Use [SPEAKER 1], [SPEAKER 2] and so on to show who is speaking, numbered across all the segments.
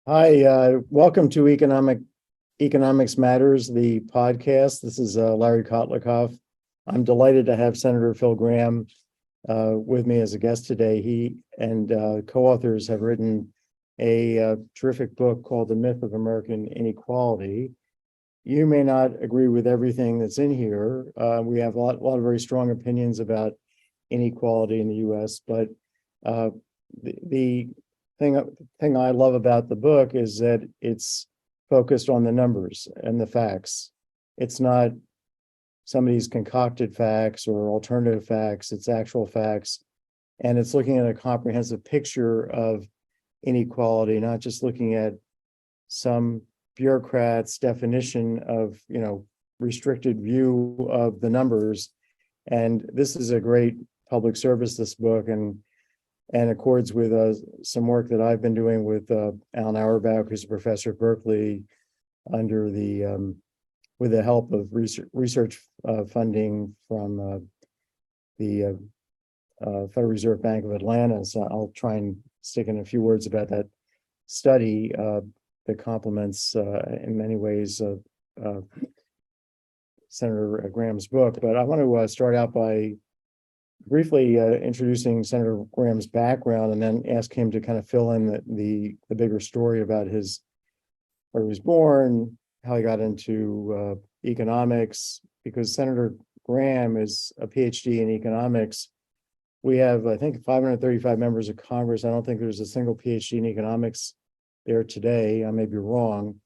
[SPEAKER 1] Hi, welcome to Economics Matters, the podcast. This is Larry Kotlikoff. I'm delighted to have Senator Phil Gramm with me as a guest today. He and co-authors have written a terrific book called The Myth of American Inequality. You may not agree with everything that's in here. We have a lot of very strong opinions about inequality in the U.S., but the thing I love about the book is that it's focused on the numbers and the facts. It's not somebody's concocted facts or alternative facts, it's actual facts. And it's looking at a comprehensive picture of inequality, not just looking at some bureaucrat's definition of, restricted view of the numbers. And this is a great public service, this book, and accords with some work that I've been doing with Alan Auerbach, who's a professor at Berkeley, under the with the help of research funding from the Federal Reserve Bank of Atlanta. So I'll try and stick in a few words about that study that complements in many ways Senator Gramm's book. But I want to start out by briefly introducing Senator Gramm's background, and then ask him to kind of fill in the bigger story about where he was born, how he got into economics, because Senator Gramm is a PhD in economics. We have, I think, 535 members of Congress. I don't think there's a single PhD in economics there today. I may be wrong.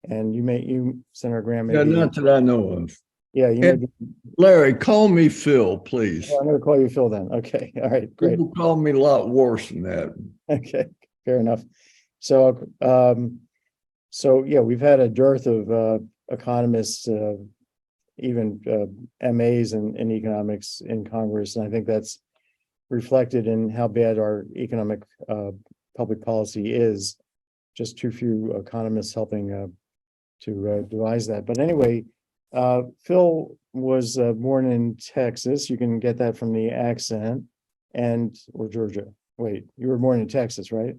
[SPEAKER 1] And you, Senator Gramm,
[SPEAKER 2] Yeah, not that I know of.
[SPEAKER 1] Yeah, you may be.
[SPEAKER 2] Larry, call me Phil, please.
[SPEAKER 1] I'm going to call you Phil then. Okay, all right, great.
[SPEAKER 2] People call me a lot worse than that.
[SPEAKER 1] Okay, fair enough. So, yeah, we've had a dearth of economists, even MAs in economics in Congress, and I think that's reflected in how bad our economic public policy is. Just too few economists helping to devise that. But anyway, Phil was born in Texas. You can get that from the accent, or Georgia. Wait, you were born in Texas, right?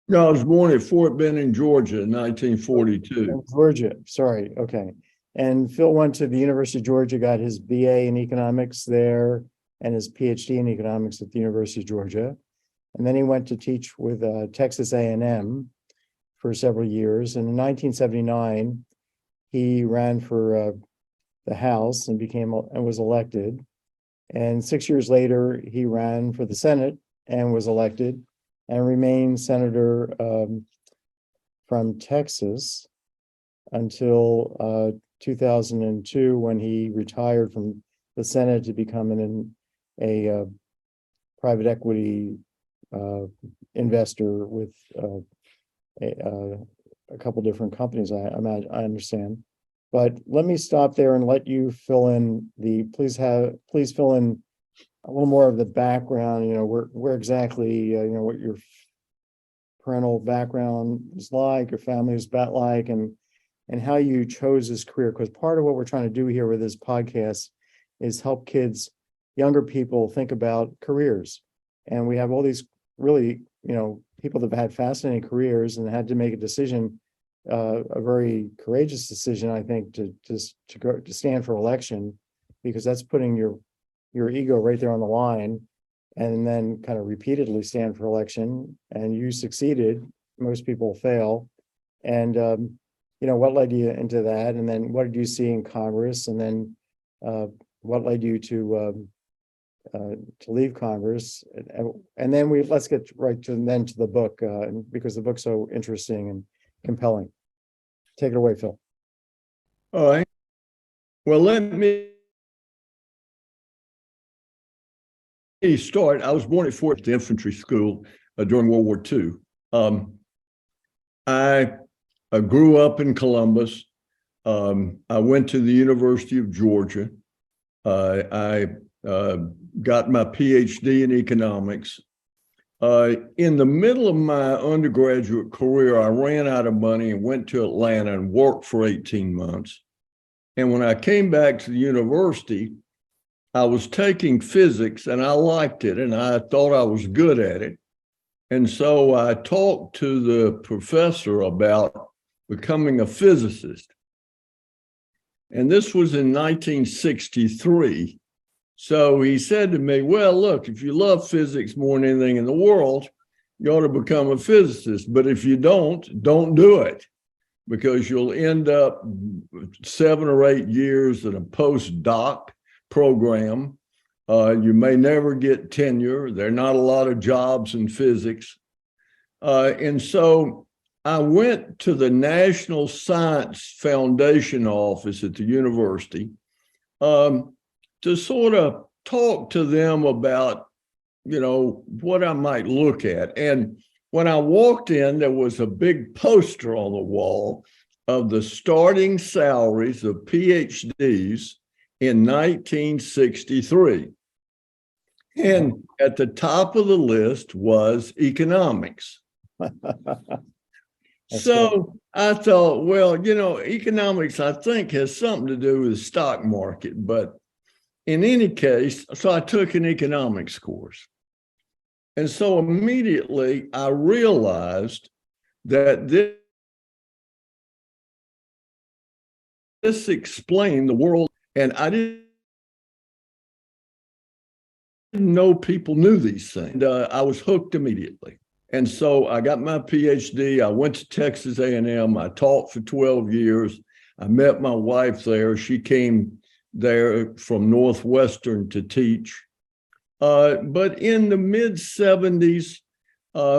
[SPEAKER 2] No, I was born at Fort Benning, Georgia in 1942.
[SPEAKER 1] Georgia, sorry, okay. And Phil went to the University of Georgia, got his BA in economics there and his PhD in economics at the University of Georgia. And then he went to teach with Texas A&M for several years. And in 1979, he ran for the House and was elected. And 6 years later, he ran for the Senate and was elected, and remained senator from Texas until 2002, when he retired from the Senate to become a private equity investor with a couple different companies, I understand. But let me stop there and let you fill in please fill in a little more of the background, where exactly, what your parental background is like, your family is like, and how you chose this career. Because part of what we're trying to do here with this podcast is help kids, younger people, think about careers. And we have all these really, people that have had fascinating careers and had to make a decision, a very courageous decision, I think, to stand for election, because that's putting your ego right there on the line, and then kind of repeatedly stand for election. And you succeeded. Most people fail. And what led you into that? And then what did you see in Congress? And then what led you to leave Congress? And then let's get right to the book, because the book's so interesting and compelling. Take it away, Phil.
[SPEAKER 2] All right. Well, let me start. I was born at Fort Infantry School during World War II. I grew up in Columbus. I went to the University of Georgia. I got my PhD in economics. In the middle of my undergraduate career, I ran out of money and went to Atlanta and worked for 18 months. And when I came back to the university, I was taking physics and I liked it and I thought I was good at it. And so I talked to the professor about becoming a physicist. And this was in 1963. So he said to me, well, look, if you love physics more than anything in the world, you ought to become a physicist. But if you don't do it, because you'll end up 7 or 8 years in a postdoc program. You may never get tenure. There are not a lot of jobs in physics. And so I went to the National Science Foundation office at the university to sort of talk to them about, what I might look at. And when I walked in, there was a big poster on the wall of the starting salaries of PhDs in 1963. And at the top of the list was economics. So I thought, well, economics, I think, has something to do with the stock market. But in any case, so I took an economics course. And so immediately I realized that this explained the world, and I didn't know people knew these things. And, I was hooked immediately. And so I got my PhD. I went to Texas A&M. I taught for 12 years. I met my wife there. She came there from Northwestern to teach. But in the mid-70s,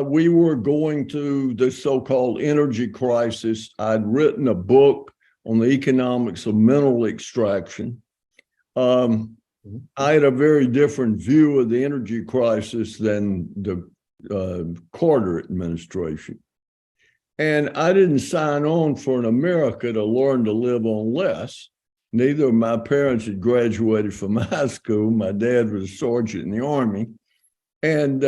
[SPEAKER 2] we were going through the so-called energy crisis. I'd written a book on the economics of mineral extraction. I had a very different view of the energy crisis than the Carter administration. And I didn't sign on for an America to learn to live on less. Neither of my parents had graduated from high school. My dad was a sergeant in the Army. And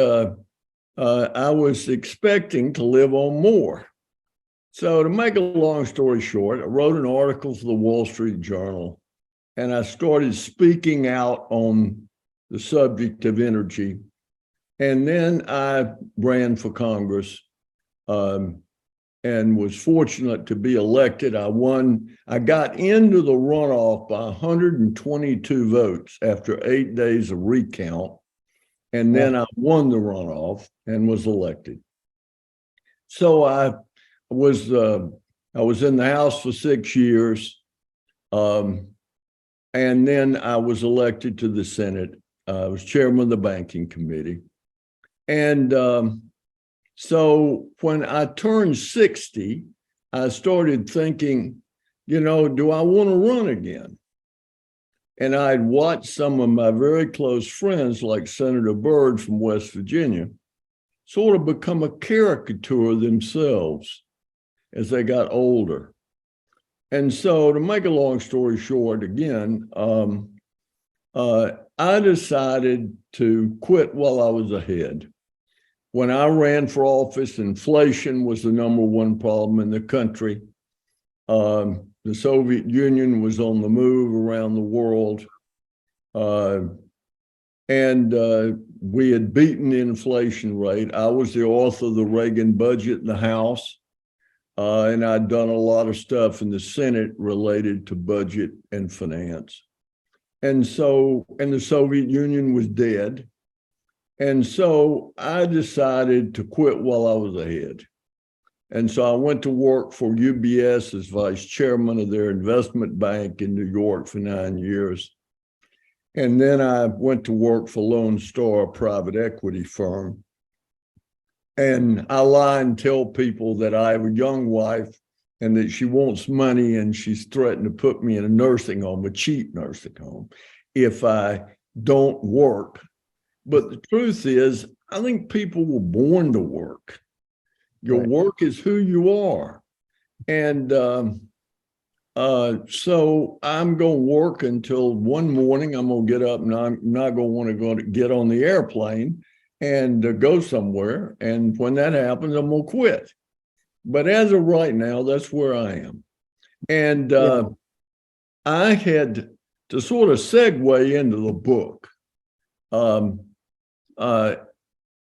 [SPEAKER 2] I was expecting to live on more. So to make a long story short, I wrote an article for the Wall Street Journal, and I started speaking out on the subject of energy. And then I ran for Congress and was fortunate to be elected. I won. I got into the runoff by 122 votes after 8 days of recount. And then I won the runoff and was elected. So I was in the House for 6 years. And then I was elected to the Senate. I was chairman of the banking committee. And so when I turned 60, I started thinking, do I want to run again? And I'd watched some of my very close friends, like Senator Byrd from West Virginia, sort of become a caricature of themselves as they got older. And so to make a long story short, again, I decided to quit while I was ahead. When I ran for office, inflation was the #1 problem in the country. The Soviet Union was on the move around the world. And we had beaten the inflation rate. I was the author of the Reagan budget in the House. And I'd done a lot of stuff in the Senate related to budget and finance. And the Soviet Union was dead. And so I decided to quit while I was ahead. And so I went to work for UBS as vice chairman of their investment bank in New York for 9 years. And then I went to work for Lone Star, a private equity firm. And I lie and tell people that I have a young wife and that she wants money and she's threatened to put me in a nursing home, a cheap nursing home, if I don't work. But the truth is, I think people were born to work. Your work is who you are. And so I'm going to work until one morning I'm going to get up and I'm not going to want to go to get on the airplane and go somewhere. And when that happens, I'm going to quit. But as of right now, that's where I am. And I had to sort of segue into the book.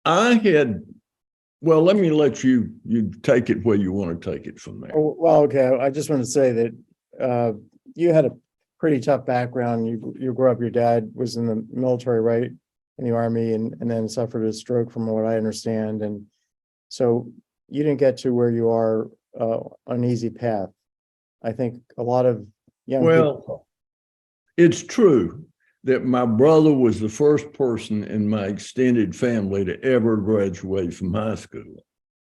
[SPEAKER 2] I had Well, let me let you take it where you want to take it from there.
[SPEAKER 1] Oh, well, okay. I just want to say that you had a pretty tough background. You grew up, your dad was in the military, right? In the Army, and then suffered a stroke from what I understand. And so you didn't get to where you are on an easy path. I think a lot of young people.
[SPEAKER 2] It's true that my brother was the first person in my extended family to ever graduate from high school.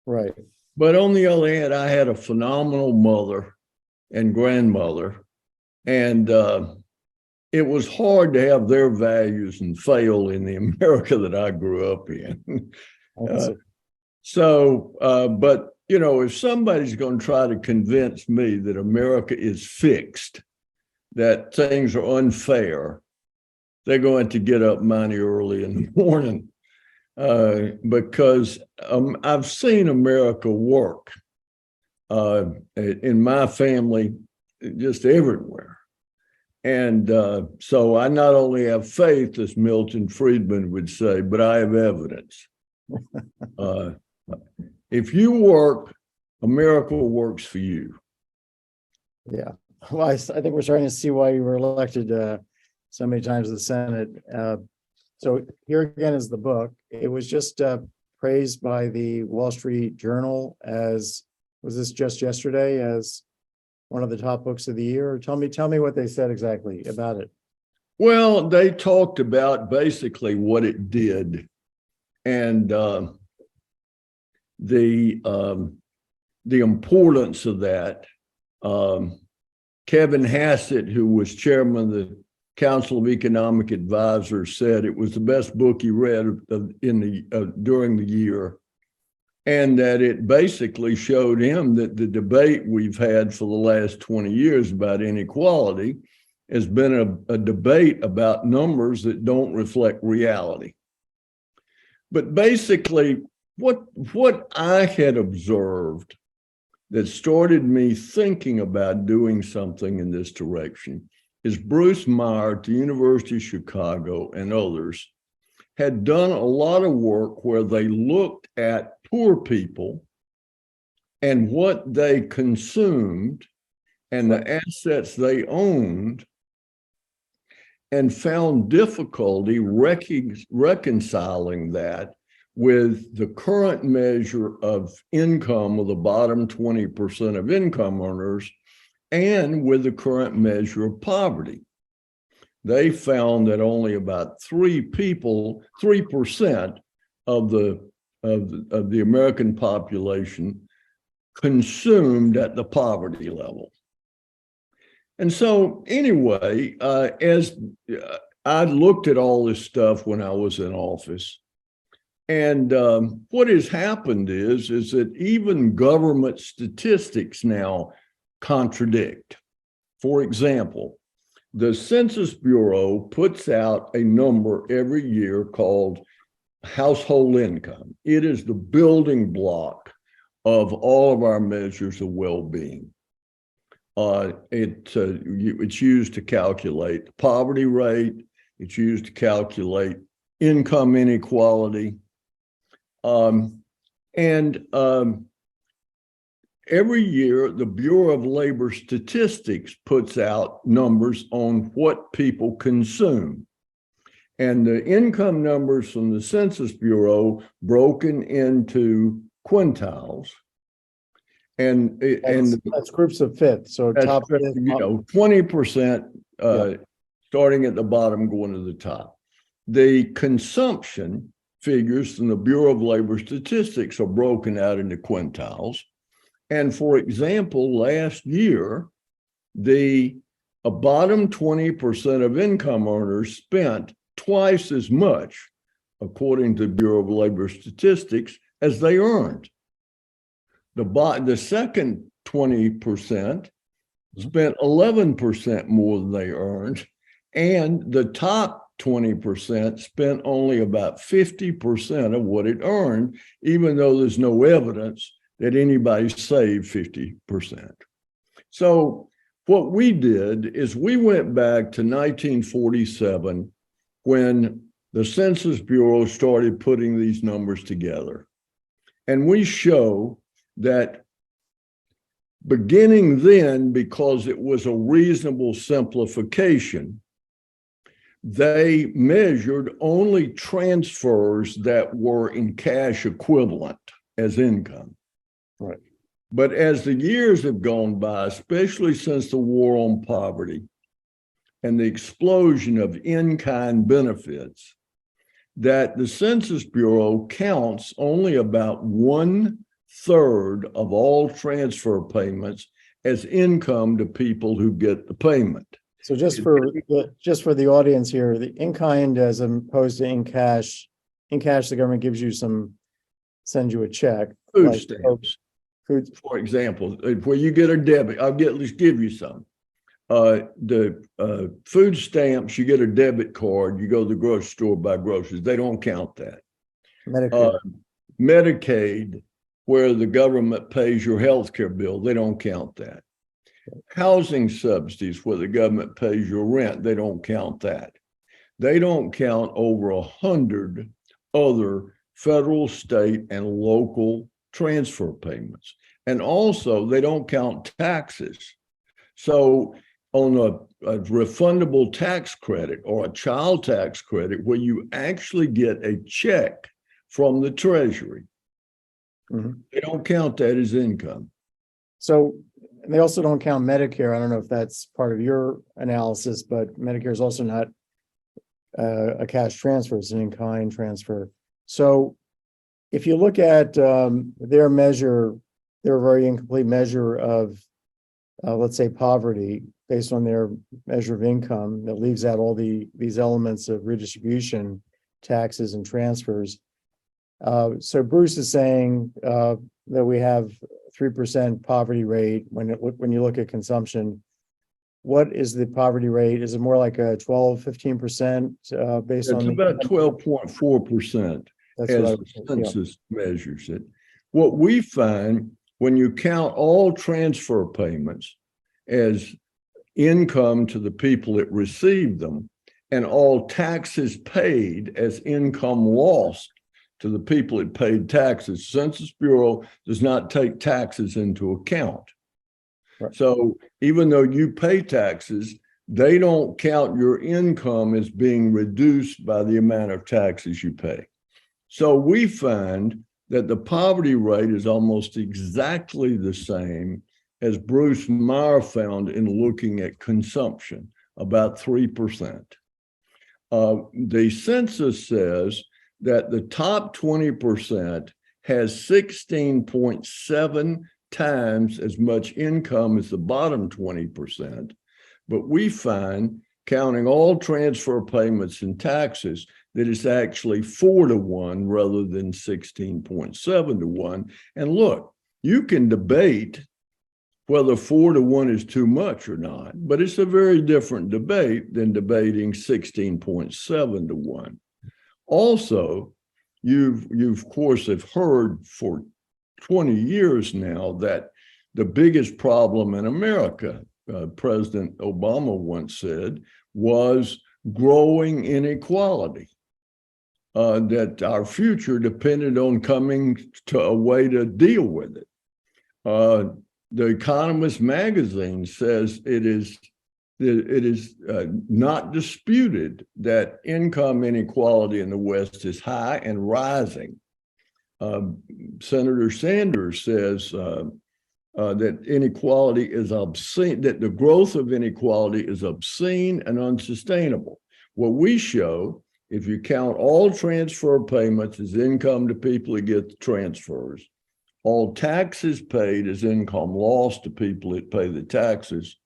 [SPEAKER 1] Right.
[SPEAKER 2] But on the other hand, I had a phenomenal mother and grandmother, and it was hard to have their values and fail in the America that I grew up in. But you know, if somebody's going to try to convince me that America is fixed, that things are unfair, they're going to get up mighty early in the morning, because I've seen America work in my family, just everywhere. And so I not only have faith, as Milton Friedman would say, but I have evidence. If you work, America works for you.
[SPEAKER 1] Yeah. Well, I think we're starting to see why you were elected so many times to the Senate. So here again is the book. It was just praised by the Wall Street Journal as, was this just yesterday, as one of the top books of the year? Tell me what they said exactly about it.
[SPEAKER 2] Well, they talked about basically what it did, and the importance of that. Kevin Hassett, who was chairman of the Council of Economic Advisors, said it was the best book he read during the year, and that it basically showed him that the debate we've had for the last 20 years about inequality has been a debate about numbers that don't reflect reality. But basically, what I had observed that started me thinking about doing something in this direction is Bruce Meyer at the University of Chicago and others had done a lot of work where they looked at poor people and what they consumed and the assets they owned, and found difficulty reconciling that with the current measure of income of the bottom 20% of income earners and with the current measure of poverty. They found that only about 3% of the American population consumed at the poverty level. And so anyway, as I looked at all this stuff when I was in office, and what has happened is that even government statistics now contradict. For example, the Census Bureau puts out a number every year called household income. It is the building block of all of our measures of well-being. It's used to calculate the poverty rate. It's used to calculate income inequality. Every year, the Bureau of Labor Statistics puts out numbers on what people consume. And the income numbers from the Census Bureau broken into quintiles. And
[SPEAKER 1] that's groups of fifths. So top,
[SPEAKER 2] 20% starting at the bottom, going to the top. The consumption figures from the Bureau of Labor Statistics are broken out into quintiles. And for example, last year, the bottom 20% of income earners spent twice as much, according to the Bureau of Labor Statistics, as they earned. The second 20% spent 11% more than they earned, and the top 20% spent only about 50% of what it earned, even though there's no evidence that anybody saved 50%. So what we did is we went back to 1947 when the Census Bureau started putting these numbers together. And we show that beginning then, because it was a reasonable simplification, they measured only transfers that were in cash equivalent as income.
[SPEAKER 1] Right.
[SPEAKER 2] But as the years have gone by, especially since the war on poverty and the explosion of in-kind benefits, that the Census Bureau counts only about 1/3 of all transfer payments as income to people who get the payment.
[SPEAKER 1] So just for the audience here, the in-kind as opposed to in cash, the government gives you sends you a check.
[SPEAKER 2] Food
[SPEAKER 1] like,
[SPEAKER 2] stamps,
[SPEAKER 1] food.
[SPEAKER 2] for example, where you get a debit, let's give you some. The food stamps, you get a debit card, you go to the grocery store, buy groceries. They don't count that.
[SPEAKER 1] Medicare.
[SPEAKER 2] Medicaid, where the government pays your health care bill, they don't count that. Housing subsidies, where the government pays your rent, they don't count that. They don't count over 100 other federal, state, and local transfer payments. And also, they don't count taxes. So on a refundable tax credit or a child tax credit, where you actually get a check from the Treasury, they don't count that as income.
[SPEAKER 1] So they also don't count Medicare. I don't know if that's part of your analysis, but Medicare is also not a cash transfer, it's an in-kind transfer. So if you look at their measure, their very incomplete measure of, let's say, poverty, based on their measure of income, that leaves out all these elements of redistribution, taxes, and transfers. So Bruce is saying that we have 3% poverty rate when you look at consumption. What is the poverty rate? Is it more like a 12-15% based on?
[SPEAKER 2] It's about 12.4% as the census measures it. What we find when you count all transfer payments as income to the people that receive them, and all taxes paid as income lost to the people that paid taxes, Census Bureau does not take taxes into account.
[SPEAKER 1] Right.
[SPEAKER 2] So even though you pay taxes, they don't count your income as being reduced by the amount of taxes you pay. So we find that the poverty rate is almost exactly the same as Bruce Meyer found in looking at consumption, about 3%. The census says that the top 20% has 16.7 times as much income as the bottom 20%. But we find, counting all transfer payments and taxes, that it's actually 4-to-1 rather than 16.7-to-1. And look, you can debate whether 4-to-1 is too much or not, but it's a very different debate than debating 16.7-to-1. Also, you've of course have heard for 20 years now that the biggest problem in America, President Obama once said, was growing inequality, that our future depended on coming to a way to deal with it. The Economist magazine says it is not disputed that income inequality in the West is high and rising. Senator Sanders says that inequality is obscene, that the growth of inequality is obscene and unsustainable. What we show, if you count all transfer payments as income to people who get the transfers, all taxes paid as income lost to people that pay the taxes,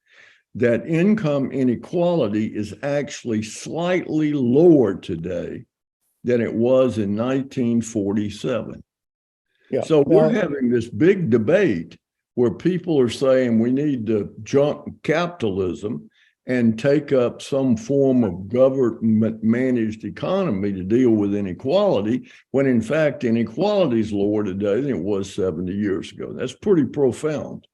[SPEAKER 2] that income inequality is actually slightly lower today than it was in 1947.
[SPEAKER 1] Yeah.
[SPEAKER 2] So we're having this big debate where people are saying we need to junk capitalism and take up some form of government-managed economy to deal with inequality, when in fact inequality is lower today than it was 70 years ago. That's pretty profound.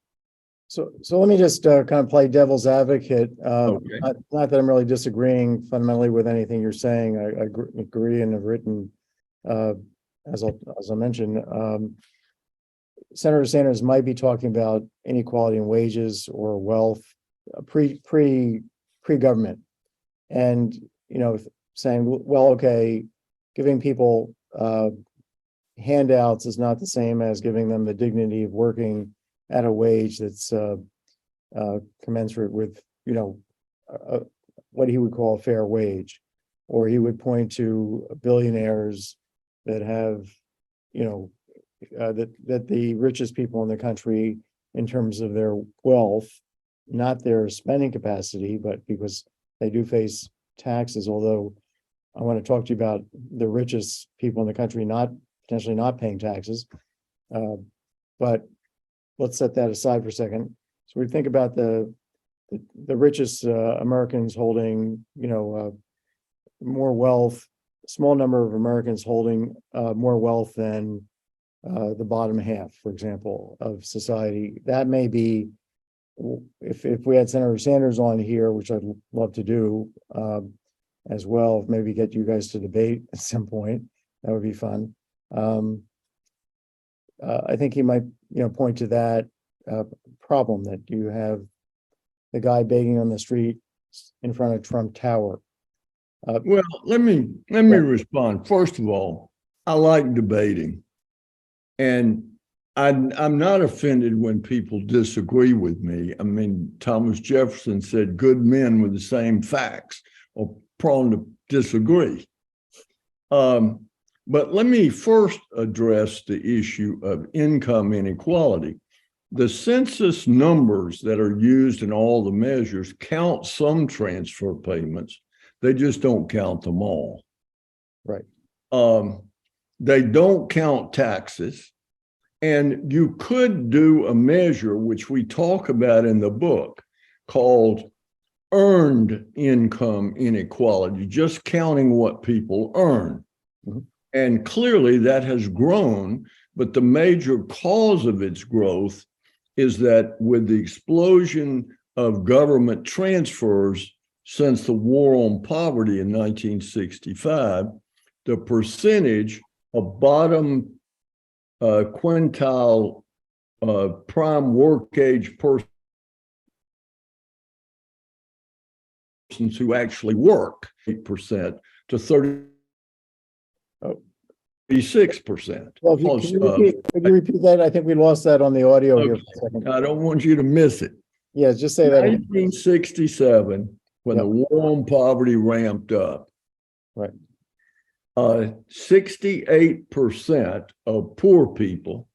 [SPEAKER 1] So let me just kind of play devil's advocate.
[SPEAKER 2] Okay.
[SPEAKER 1] Not that I'm really disagreeing fundamentally with anything you're saying. I agree and have written, as I mentioned. Senator Sanders might be talking about inequality in wages or wealth pre-government, and saying, well, okay, giving people handouts is not the same as giving them the dignity of working at a wage that's commensurate with what he would call a fair wage. Or he would point to billionaires that have that the richest people in the country, in terms of their wealth, not their spending capacity, but because they do face taxes. Although I want to talk to you about the richest people in the country potentially not paying taxes. But let's set that aside for a second. So we think about the richest Americans holding, more wealth, small number of Americans holding more wealth than the bottom half, for example, of society. That may be, if we had Senator Sanders on here, which I'd love to do as well, maybe get you guys to debate at some point. That would be fun. I think he might, point to that problem that you have the guy begging on the street in front of Trump Tower.
[SPEAKER 2] Well, let me respond. First of all, I like debating, and I'm not offended when people disagree with me. I mean, Thomas Jefferson said good men with the same facts are prone to disagree. But let me first address the issue of income inequality. The census numbers that are used in all the measures count some transfer payments. They just don't count them all.
[SPEAKER 1] Right.
[SPEAKER 2] They don't count taxes. And you could do a measure, which we talk about in the book, called earned income inequality, just counting what people earn. Mm-hmm. And clearly that has grown, but the major cause of its growth is that with the explosion of government transfers since the War on Poverty in 1965, the percentage of bottom quintile prime work age persons who actually work 8% to 36%.
[SPEAKER 1] Well, could you repeat that? I think we lost that on the audio here for a second.
[SPEAKER 2] I don't want you to miss it.
[SPEAKER 1] Yeah, just say that.
[SPEAKER 2] 1967, when the War on Poverty ramped up,
[SPEAKER 1] right,
[SPEAKER 2] 68% of poor people,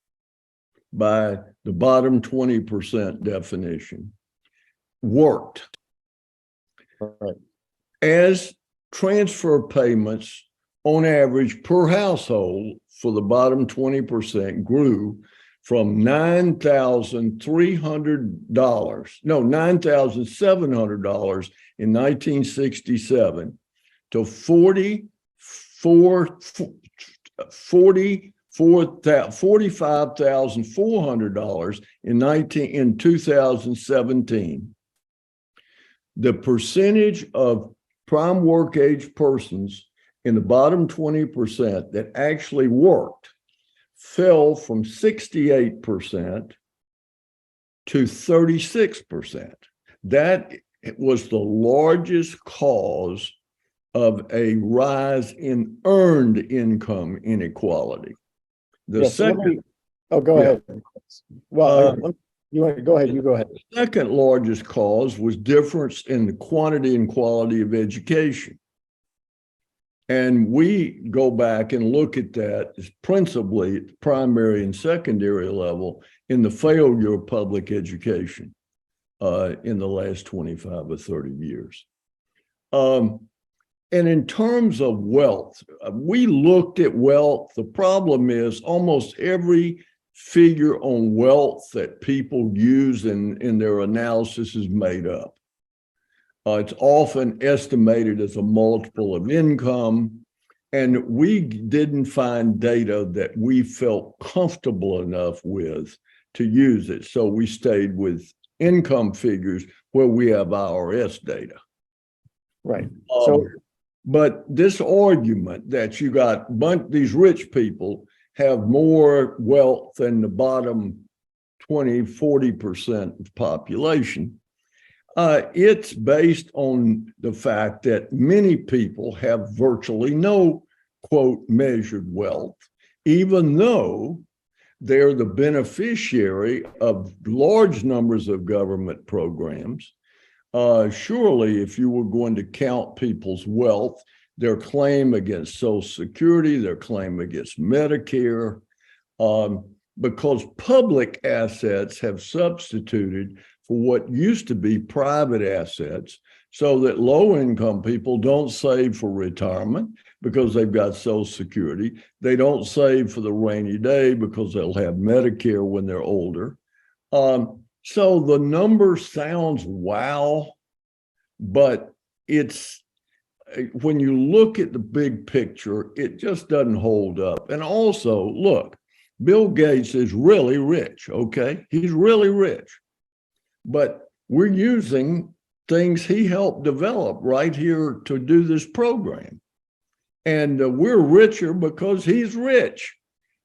[SPEAKER 2] by the bottom 20% definition, worked.
[SPEAKER 1] Right.
[SPEAKER 2] As transfer payments on average per household for the bottom 20% grew from $9,700 in 1967 to $45,400 in 2017. The percentage of prime work age persons in the bottom 20% that actually worked fell from 68% to 36%. That was the largest cause of a rise in earned income inequality. Go
[SPEAKER 1] ahead. Well, go ahead. You go ahead.
[SPEAKER 2] The second largest cause was difference in the quantity and quality of education. And we go back and look at that as principally at the primary and secondary level in the failure of public education in the last 25 or 30 years. And in terms of wealth, we looked at wealth. The problem is almost every figure on wealth that people use in their analysis is made up. It's often estimated as a multiple of income, and we didn't find data that we felt comfortable enough with to use it. So we stayed with income figures where we have IRS data.
[SPEAKER 1] Right.
[SPEAKER 2] But this argument that you got these rich people have more wealth than the bottom 20, 40% of the population. It's based on the fact that many people have virtually no, quote, measured wealth, even though they're the beneficiary of large numbers of government programs. Surely, if you were going to count people's wealth, their claim against Social Security, their claim against Medicare, because public assets have substituted for what used to be private assets, so that low-income people don't save for retirement because they've got Social Security. They don't save for the rainy day because they'll have Medicare when they're older. So the number sounds wow, but it's, when you look at the big picture, it just doesn't hold up. And also, look, Bill Gates is really rich, okay? He's really rich. But we're using things he helped develop right here to do this program. And we're richer because he's rich.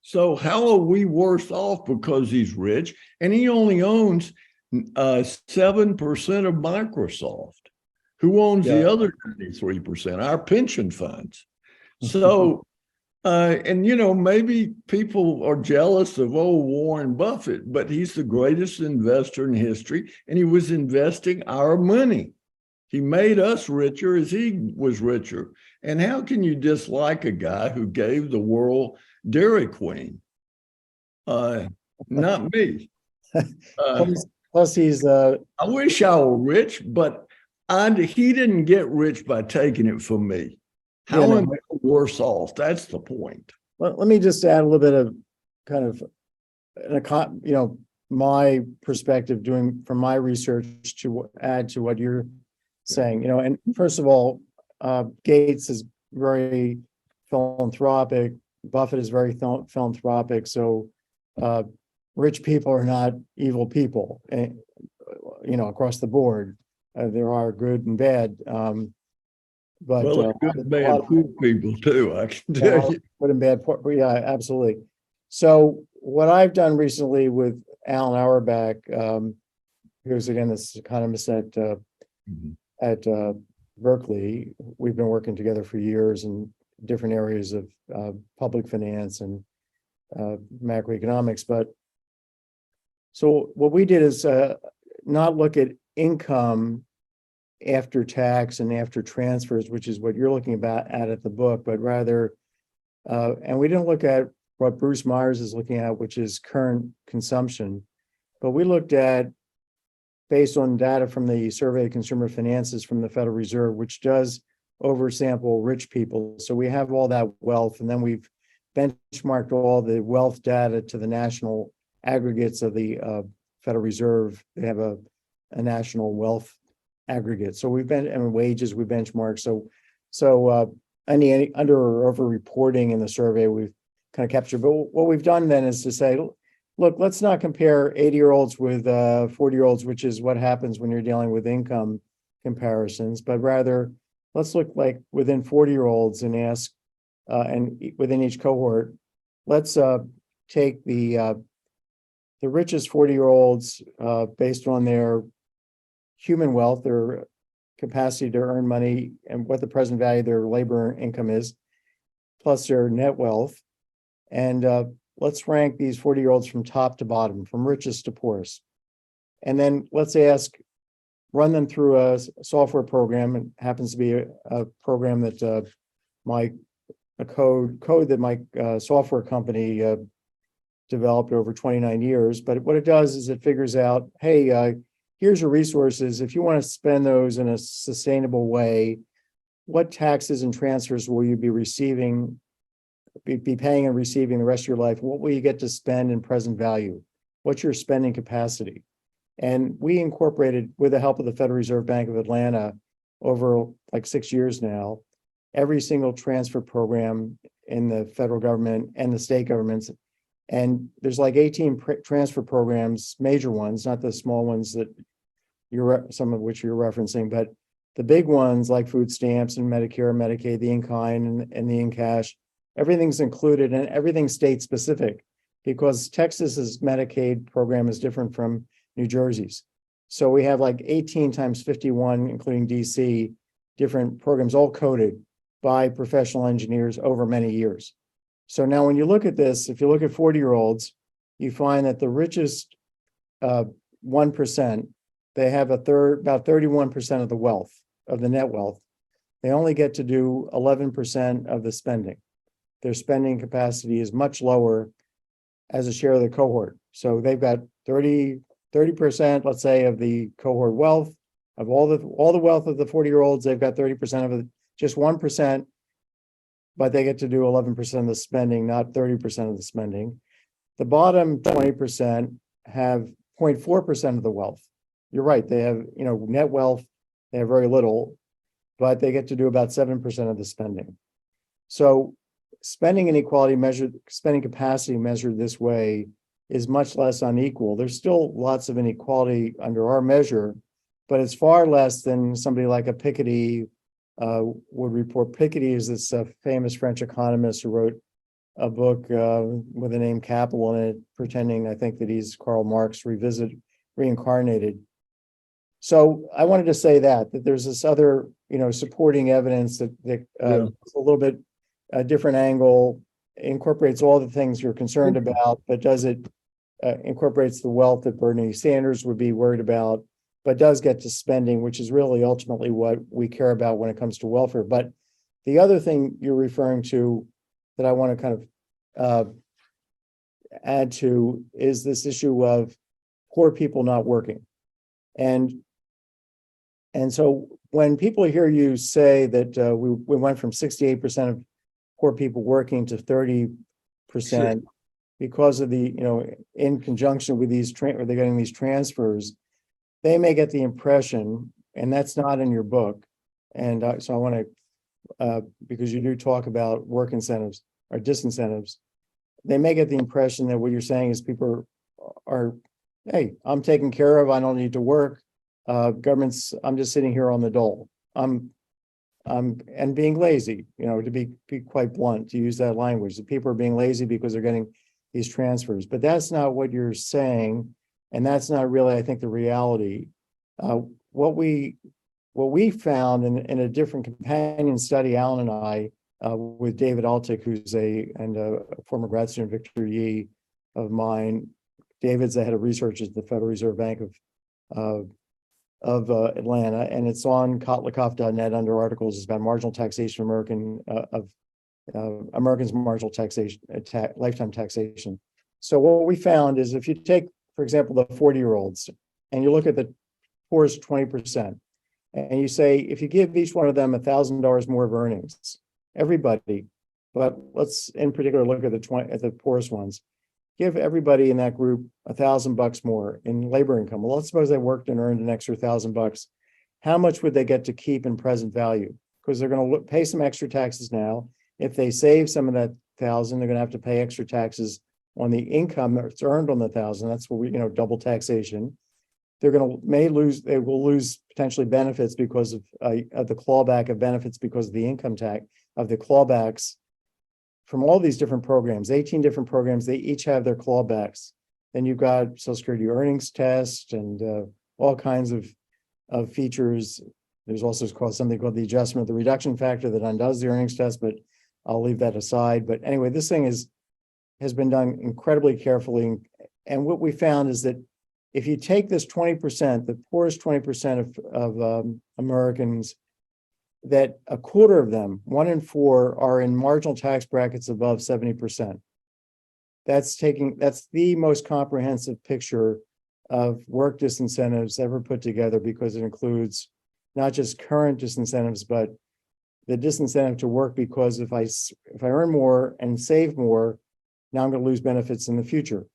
[SPEAKER 2] So how are we worse off because he's rich? And he only owns 7% of Microsoft. Who owns the other 93%? Our pension funds. So, and maybe people are jealous of old Warren Buffett, but he's the greatest investor in history, and he was investing our money. He made us richer as he was richer. And how can you dislike a guy who gave the world Dairy Queen? Not me.
[SPEAKER 1] Plus he's
[SPEAKER 2] I wish I were rich, but he didn't get rich by taking it from me. How am I worse off? That's the point.
[SPEAKER 1] Let me just add a little bit of kind of, my perspective doing from my research to add to what you're saying. And first of all, Gates is very philanthropic. Buffett is very philanthropic. So rich people are not evil people, across the board. There are good and bad. But
[SPEAKER 2] good and bad poor people too, I can tell you.
[SPEAKER 1] Good and bad poor, yeah, absolutely. So what I've done recently with Alan Auerbach, who's again this economist at Berkeley, we've been working together for years in different areas of public finance and macroeconomics. But so what we did is not look at income after tax and after transfers, which is what you're looking at the book, but rather, and we didn't look at what Bruce Myers is looking at, which is current consumption, but we looked at, based on data from the Survey of Consumer Finances from the Federal Reserve, which does oversample rich people. So we have all that wealth, and then we've benchmarked all the wealth data to the national aggregates of the Federal Reserve. They have a national wealth aggregate. So we've been, and wages we benchmark. So any under or over reporting in the survey we've kind of captured. But what we've done then is to say, look, let's not compare 80-year-olds with 40-year-olds, which is what happens when you're dealing with income comparisons, but rather let's look like within 40-year-olds and ask, and within each cohort, let's take the richest 40-year-olds based on their human wealth, their capacity to earn money, and what the present value of their labor income is, plus their net wealth. And let's rank these 40-year-olds from top to bottom, from richest to poorest. And then let's run them through a software program. It happens to be a program that code that my software company developed over 29 years. But what it does is it figures out, hey, here's your resources. If you want to spend those in a sustainable way, what taxes and transfers will you be receiving, be paying and receiving the rest of your life? What will you get to spend in present value? What's your spending capacity? And we incorporated, with the help of the Federal Reserve Bank of Atlanta, over like 6 years now, every single transfer program in the federal government and the state governments. And there's like 18 transfer programs, major ones, not the small ones that some of which you're referencing, but the big ones like food stamps and Medicare and Medicaid, the in-kind and the in-cash, everything's included and everything's state specific because Texas's Medicaid program is different from New Jersey's. So we have like 18 times 51, including DC, different programs all coded by professional engineers over many years. So now when you look at this, if you look at 40-year-olds, you find that the richest 1%, they have about 31% of the wealth, of the net wealth. They only get to do 11% of the spending. Their spending capacity is much lower as a share of the cohort. So they've got 30%, let's say, of the cohort wealth, of all the wealth of the 40-year-olds, they've got 30% of it, just 1%, but they get to do 11% of the spending, not 30% of the spending. The bottom 20% have 0.4% of the wealth. You're right, they have, net wealth, they have very little, but they get to do about 7% of the spending. So spending inequality measured, spending capacity measured this way is much less unequal. There's still lots of inequality under our measure, but it's far less than somebody like a Piketty would report. Piketty is this famous French economist who wrote a book with the name Capital in it, pretending, I think, that he's Karl Marx reincarnated. So I wanted to say that there's this other, supporting evidence that a little bit a different angle, incorporates all the things you're concerned about, but does it incorporates the wealth that Bernie Sanders would be worried about, but does get to spending, which is really ultimately what we care about when it comes to welfare. But the other thing you're referring to that I want to kind of add to is this issue of poor people not working. And so when people hear you say that we went from 68% of poor people working to 30% because of the, in conjunction with these, they're getting these transfers, they may get the impression, and that's not in your book. And so I want to, because you do talk about work incentives or disincentives, they may get the impression that what you're saying is people are, hey, I'm taken care of, I don't need to work. Government's, I'm just sitting here on the dole. And being lazy, to be quite blunt, to use that language. The people are being lazy because they're getting these transfers, but that's not what you're saying. And that's not really, I think, the reality. What we found in a different companion study, Alan and I, with David Altick, who's a former grad student, Victor Yee of mine. David's the head of research at the Federal Reserve Bank of Atlanta, and it's on kotlikoff.net under articles. It's about marginal taxation of Americans' marginal taxation, lifetime taxation. So what we found is if you take, for example, the 40-year-olds, and you look at the poorest 20%, and you say, if you give each one of them $1,000 more of earnings, everybody, but let's in particular look at the poorest ones, give everybody in that group $1,000 more in labor income. Well, let's suppose they worked and earned an extra $1,000. How much would they get to keep in present value? Because they're going to pay some extra taxes now. If they save some of that $1,000, they're going to have to pay extra taxes on the income that's earned on the $1,000. That's what we, double taxation. They will lose potentially benefits because of the clawback of benefits because of the income tax of the clawbacks from all these different programs, 18 different programs. They each have their clawbacks. Then you've got Social Security earnings test and all kinds of features. There's also something called the adjustment of the reduction factor that undoes the earnings test, but I'll leave that aside. But anyway, this thing has been done incredibly carefully. And what we found is that if you take this 20%, the poorest 20% of Americans, that a quarter of them, 1 in 4, are in marginal tax brackets above 70%. That's the most comprehensive picture of work disincentives ever put together, because it includes not just current disincentives, but the disincentive to work, because if I earn more and save more, now I'm going to lose benefits in the future.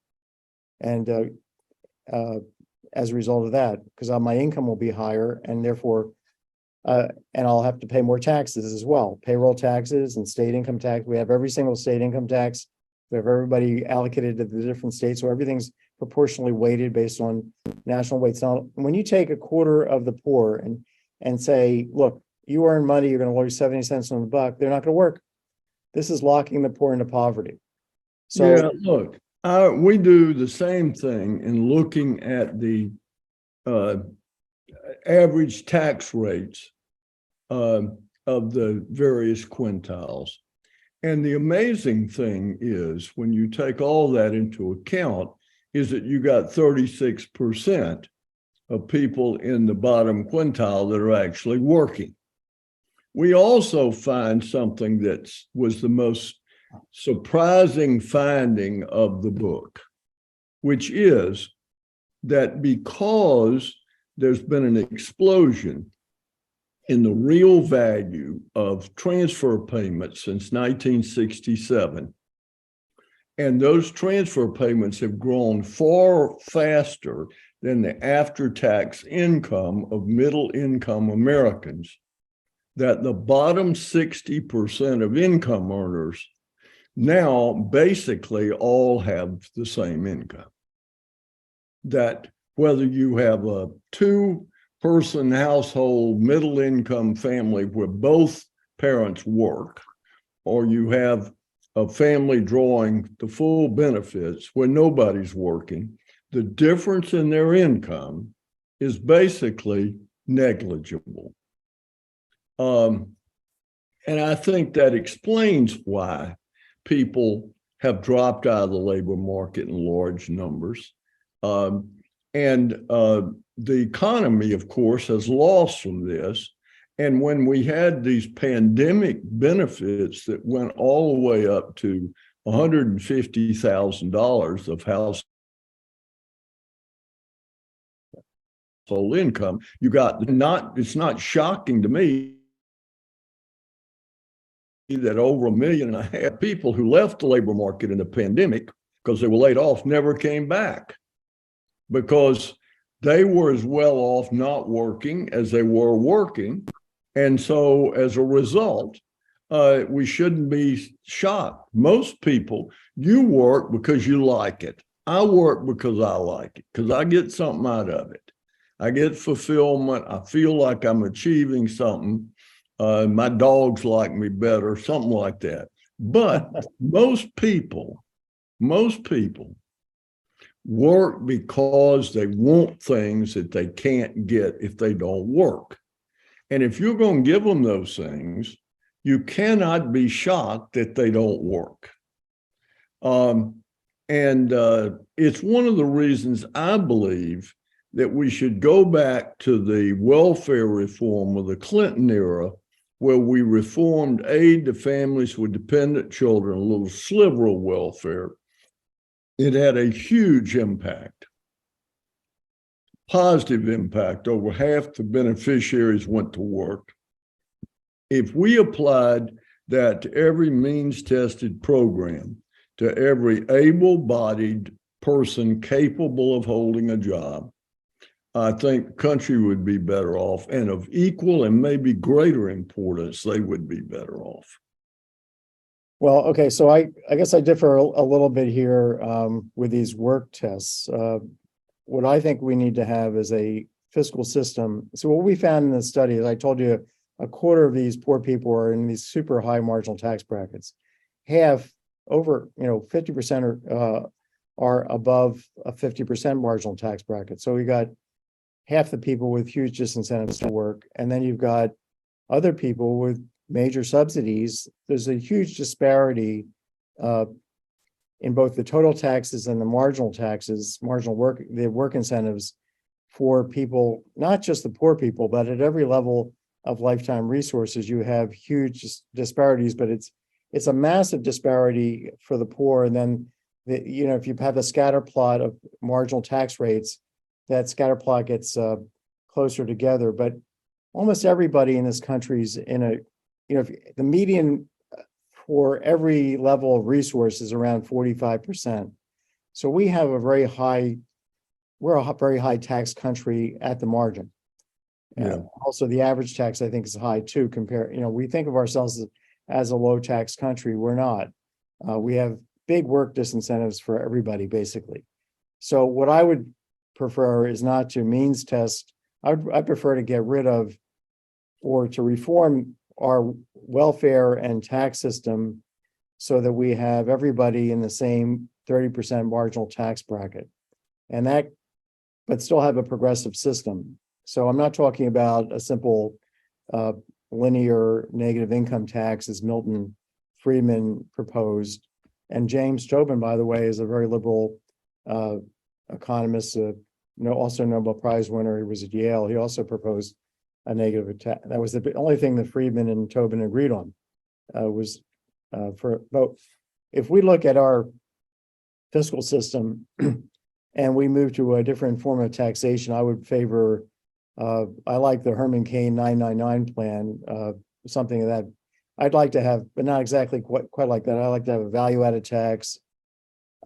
[SPEAKER 1] And as a result of that, because my income will be higher, and therefore, and I'll have to pay more taxes as well, payroll taxes and state income tax. We have every single state income tax. We have everybody allocated to the different states, so everything's proportionally weighted based on national weights. Now, when you take a quarter of the poor and say, look, you earn money, you're going to lose 70 cents on the buck, they're not going to work. this is locking the poor into poverty. So
[SPEAKER 2] yeah, look, we do the same thing in looking at the average tax rates of the various quintiles. And the amazing thing is, when you take all that into account, is that you got 36% of people in the bottom quintile that are actually working. We also find something that was the most surprising finding of the book, which is that because there's been an explosion in the real value of transfer payments since 1967, and those transfer payments have grown far faster than the after-tax income of middle-income Americans, that the bottom 60% of income earners now basically all have the same income. That whether you have a two-person household, middle-income family where both parents work, or you have a family drawing the full benefits where nobody's working, the difference in their income is basically negligible. And I think that explains why people have dropped out of the labor market in large numbers. The economy, of course, has lost from this. And when we had these pandemic benefits that went all the way up to $150,000 of household income, you got it's not shocking to me that over 1.5 million people who left the labor market in the pandemic because they were laid off never came back, because they were as well off not working as they were working. And so as a result, we shouldn't be shocked. Most people, you work because you like it. I work because I like it, because I get something out of it. I get fulfillment. I feel like I'm achieving something. My dogs like me better, something like that. But most people work because they want things that they can't get if they don't work. And if you're going to give them those things, you cannot be shocked that they don't work. It's one of the reasons I believe that we should go back to the welfare reform of the Clinton era, where we reformed aid to families with dependent children, a little sliver of welfare. It had a huge impact, positive impact. Over half the beneficiaries went to work. If we applied that to every means-tested program, to every able-bodied person capable of holding a job, I think the country would be better off, and of equal and maybe greater importance, they would be better off.
[SPEAKER 1] Well, okay, so I guess I differ a little bit here with these work tests. What I think we need to have is a fiscal system. So what we found in the study is, I told you, a quarter of these poor people are in these super high marginal tax brackets. Half, over 50% are above a 50% marginal tax bracket. So we got half the people with huge disincentives to work, and then you've got other people with major subsidies. There's a huge disparity in both the total taxes and the marginal taxes, the work incentives for people, not just the poor people, but at every level of lifetime resources, you have huge disparities. But it's a massive disparity for the poor. And then if you have a scatter plot of marginal tax rates, that scatter plot gets closer together. But almost everybody in this country is in a, the median for every level of resource is around 45%. So we have we're a very high tax country at the margin.
[SPEAKER 2] Yeah.
[SPEAKER 1] Also, the average tax, I think, is high too. We think of ourselves as a low tax country. We're not. We have big work disincentives for everybody, basically. So what I would prefer is not to means test. I prefer to get rid of, or to reform our welfare and tax system so that we have everybody in the same 30% marginal tax bracket. And that, but still have a progressive system. So I'm not talking about a simple linear negative income tax as Milton Friedman proposed. And James Tobin, by the way, is a very liberal economist, also Nobel Prize winner. He was at Yale. He also proposed a negative tax. That was the only thing that Friedman and Tobin agreed on, was for both. If we look at our fiscal system and we move to a different form of taxation, I would favor, I like the Herman Cain 999 plan, something that I'd like to have, but not exactly quite like that. I like to have a value-added tax,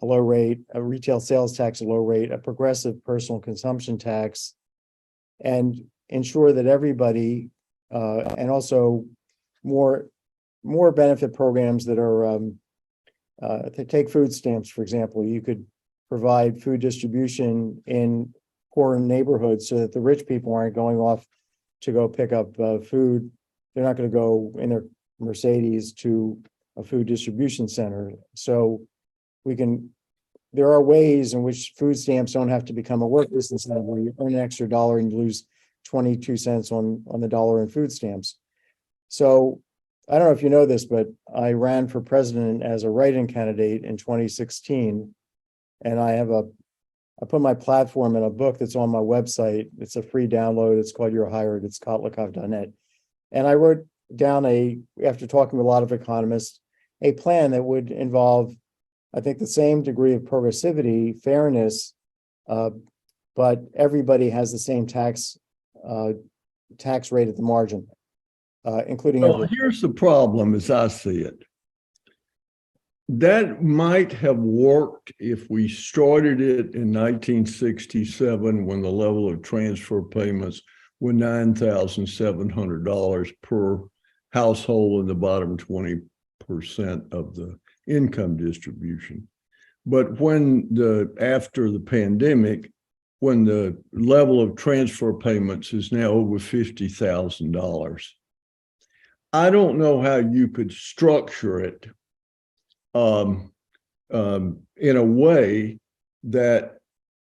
[SPEAKER 1] a low rate, a retail sales tax, a low rate, a progressive personal consumption tax, and ensure that everybody, and also more benefit programs that are, to take food stamps, for example. You could provide food distribution in poor neighborhoods so that the rich people aren't going off to go pick up food. They're not going to go in their Mercedes to a food distribution center. So there are ways in which food stamps don't have to become a work incentive where you earn an extra dollar and you lose 22 cents on the dollar in food stamps. So I don't know if you know this, but I ran for president as a write-in candidate in 2016. And I put my platform in a book that's on my website. It's a free download. It's called You're Hired. It's kotlikoff.net. And I wrote down after talking with a lot of economists, a plan that would involve, I think, the same degree of progressivity, fairness, but everybody has the same tax rate at the margin, including
[SPEAKER 2] Well, here's the problem as I see it. That might have worked if we started it in 1967 when the level of transfer payments were $9,700 per household in the bottom 20% of the income distribution. But after the pandemic, when the level of transfer payments is now over $50,000, I don't know how you could structure it in a way that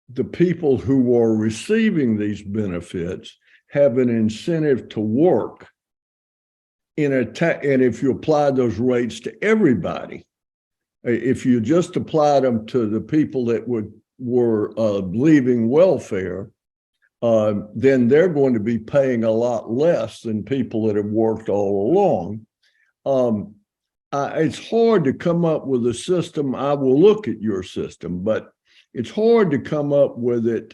[SPEAKER 2] the people who are receiving these benefits have an incentive to work and if you apply those rates to everybody, if you just applied them to the people that were leaving welfare, then they're going to be paying a lot less than people that have worked all along. It's hard to come up with a system. I will look at your system, but it's hard to come up with it.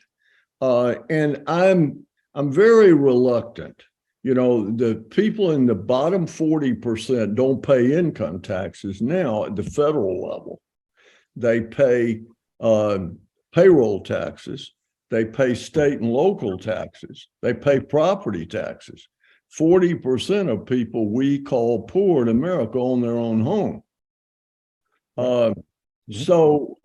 [SPEAKER 2] And I'm very reluctant. You know, the people in the bottom 40% don't pay income taxes now at the federal level. They pay payroll taxes. They pay state and local taxes. They pay property taxes. 40% of people we call poor in America own their own home. So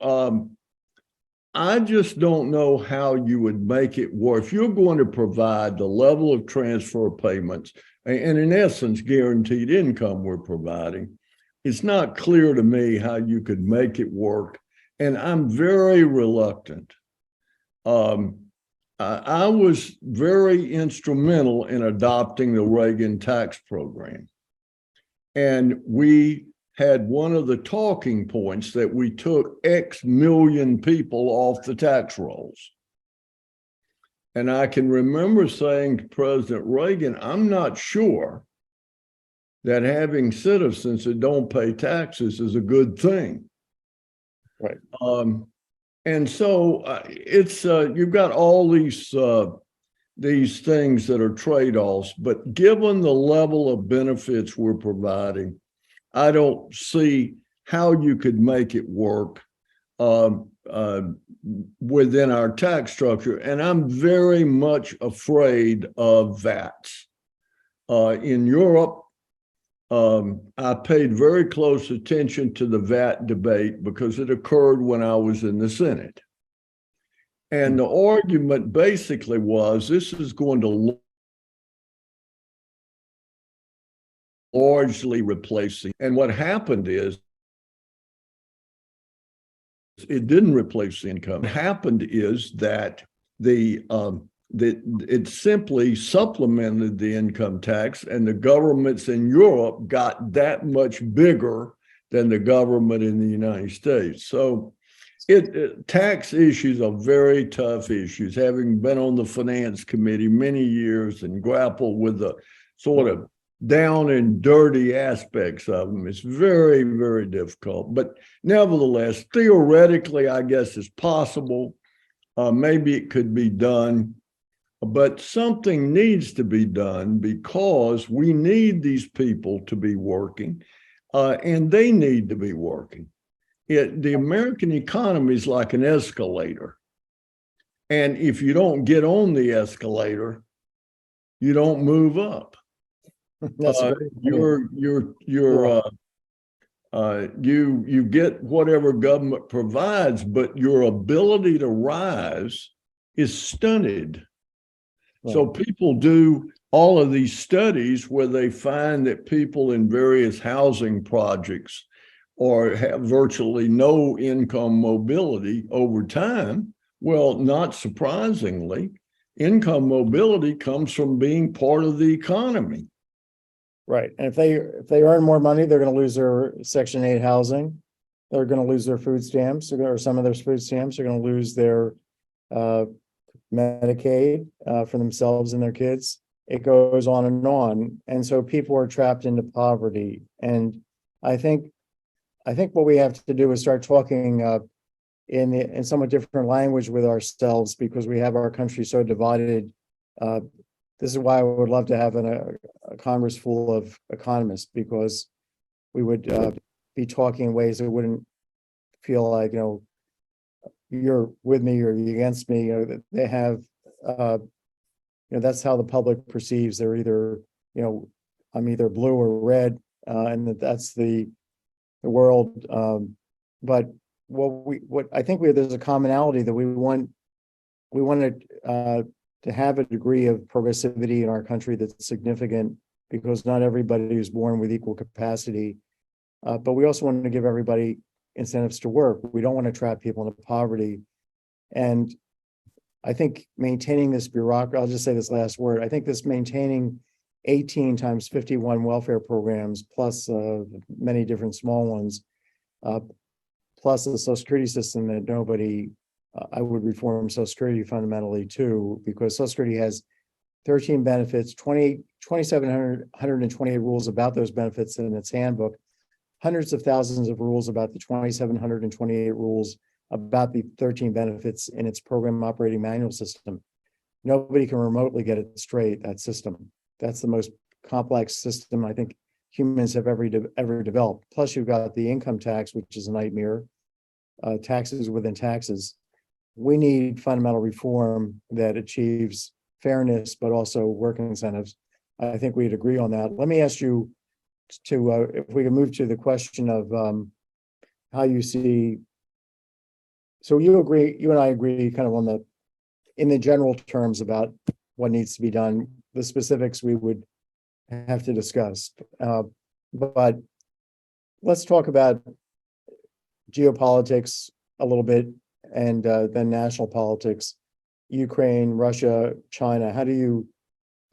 [SPEAKER 2] I just don't know how you would make it work. If you're going to provide the level of transfer payments, and in essence, guaranteed income we're providing, it's not clear to me how you could make it work. And I'm very reluctant. I was very instrumental in adopting the Reagan tax program. And we had one of the talking points that we took X million people off the tax rolls. And I can remember saying to President Reagan, I'm not sure that having citizens that don't pay taxes is a good thing.
[SPEAKER 1] Right.
[SPEAKER 2] And so it's you've got all these things that are trade-offs, but given the level of benefits we're providing, I don't see how you could make it work within our tax structure. And I'm very much afraid of that. In Europe, I paid very close attention to the VAT debate because it occurred when I was in the Senate. And the argument basically was this is going to largely replacing. And what happened is it didn't replace the income. What happened is that it simply supplemented the income tax, and the governments in Europe got that much bigger than the government in the United States. So tax issues are very tough issues. Having been on the finance committee many years and grappled with the sort of down and dirty aspects of them, it's very, very difficult. But nevertheless, theoretically, I guess it's possible. Maybe it could be done, but something needs to be done because we need these people to be working, and they need to be working. The American economy is like an escalator. And if you don't get on the escalator, you don't move up.
[SPEAKER 1] That's
[SPEAKER 2] you get whatever government provides, but your ability to rise is stunted.
[SPEAKER 1] Right.
[SPEAKER 2] So people do all of these studies where they find that people in various housing projects or have virtually no income mobility over time. Well, not surprisingly, income mobility comes from being part of the economy.
[SPEAKER 1] Right. And if they earn more money, they're going to lose their Section 8 housing. They're going to lose their food stamps, or some of their food stamps. They're going to lose their Medicaid for themselves and their kids. It goes on and on. And so people are trapped into poverty. And I think what we have to do is start talking in somewhat different language with ourselves, because we have our country so divided. This is why I would love to have a Congress full of economists, because we would be talking in ways that wouldn't feel like, you're with me or you're against me. That they have, that's how the public perceives. They're either, I'm either blue or red, and that's the world. But what I think there's a commonality that we want to have a degree of progressivity in our country that's significant, because not everybody is born with equal capacity. But we also want to give everybody incentives to work. We don't want to trap people into poverty. And I think maintaining this bureaucracy, I'll just say this last word, I think this maintaining 18 times 51 welfare programs, plus many different small ones, plus the Social Security system that nobody, I would reform Social Security fundamentally too, because Social Security has 13 benefits, 2,728 rules about those benefits in its handbook, hundreds of thousands of rules about the 2,728 rules about the 13 benefits in its program operating manual system. Nobody can remotely get it straight, that system. That's the most complex system I think humans have ever developed. Plus you've got the income tax, which is a nightmare, taxes within taxes. We need fundamental reform that achieves fairness, but also work incentives. I think we'd agree on that. Let me ask you if we can move to the question of how you see. So you and I agree kind of in the general terms about what needs to be done. The specifics we would have to discuss. But let's talk about geopolitics a little bit, and then national politics. Ukraine, Russia, China. How do you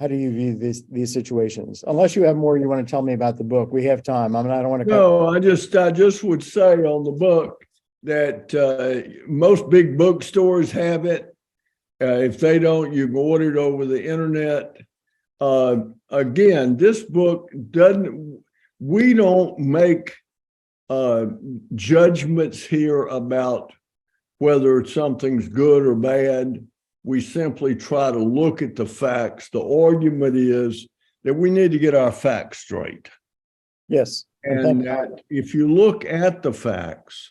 [SPEAKER 1] view these situations? Unless you have more you want to tell me about the book, we have time. I don't want to.
[SPEAKER 2] No, I just would say on the book that most big bookstores have it. If they don't, you can order it over the internet. Again, this book we don't make judgments here about whether something's good or bad. We simply try to look at the facts. The argument is that we need to get our facts straight.
[SPEAKER 1] Yes.
[SPEAKER 2] And that if you look at the facts,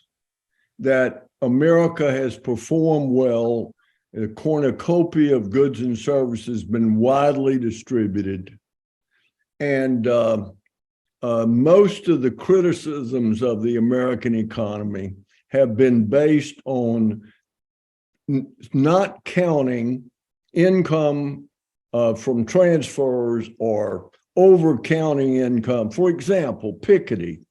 [SPEAKER 2] that America has performed well, a cornucopia of goods and services been widely distributed. And most of the criticisms of the American economy have been based on not counting income from transfers or over counting income. For example, Piketty,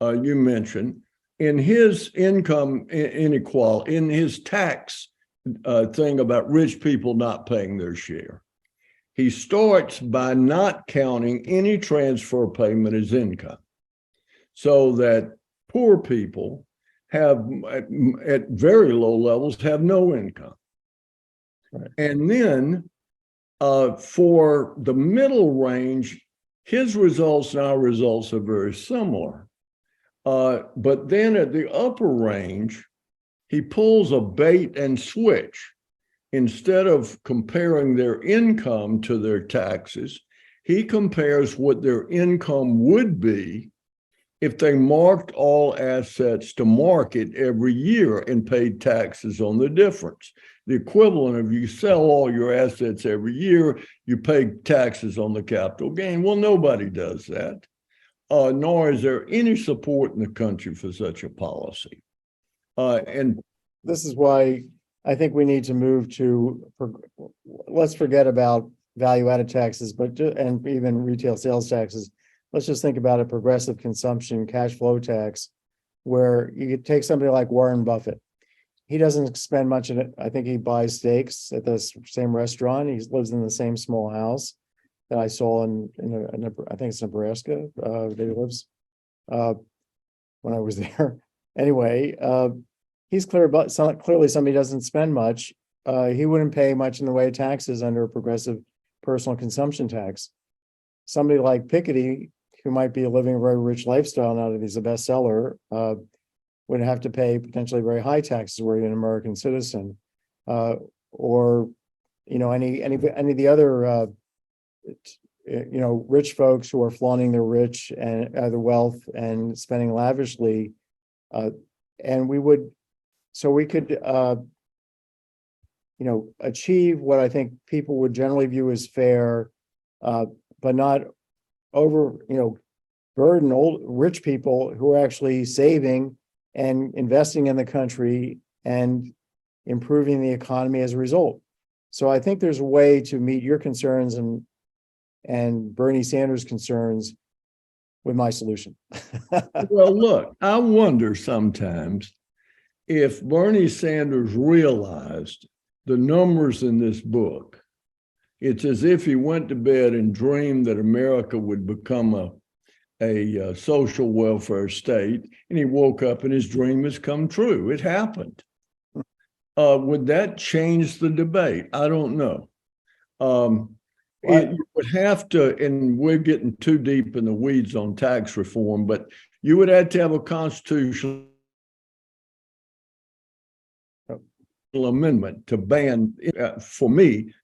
[SPEAKER 2] you mentioned, in his income inequality, in his tax thing about rich people not paying their share, he starts by not counting any transfer payment as income, so that poor people have, at very low levels, have no income.
[SPEAKER 1] Right.
[SPEAKER 2] And then for the middle range, his results and our results are very similar. But then at the upper range, he pulls a bait and switch. Instead of comparing their income to their taxes, he compares what their income would be if they marked all assets to market every year and paid taxes on the difference. The equivalent of you sell all your assets every year, you pay taxes on the capital gain. Well, nobody does that, nor is there any support in the country for such a policy. And
[SPEAKER 1] this is why I think we need to move to, let's forget about value-added taxes, and even retail sales taxes. Let's just think about a progressive consumption cash flow tax, where you could take somebody like Warren Buffett. He doesn't spend much in it. I think he buys steaks at the same restaurant. He lives in the same small house that I saw in I think it's Nebraska, that he lives, when I was there. Anyway, he's clear about clearly somebody doesn't spend much. He wouldn't pay much in the way of taxes under a progressive personal consumption tax. Somebody like Piketty, who might be living a very rich lifestyle now that he's a bestseller, would have to pay potentially very high taxes were he an American citizen, or any of the other rich folks who are flaunting their rich and their wealth and spending lavishly, and we could achieve what I think people would generally view as fair, but not burden rich people who are actually saving and investing in the country and improving the economy as a result. So I think there's a way to meet your concerns and Bernie Sanders' concerns with my solution.
[SPEAKER 2] well, look, I wonder sometimes if Bernie Sanders realized the numbers in this book. It's as if he went to bed and dreamed that America would become a social welfare state, and he woke up and his dream has come true. It happened. Would that change the debate? I don't know. It would have to, and we're getting too deep in the weeds on tax reform, but you would have to have a constitutional amendment to ban, for me,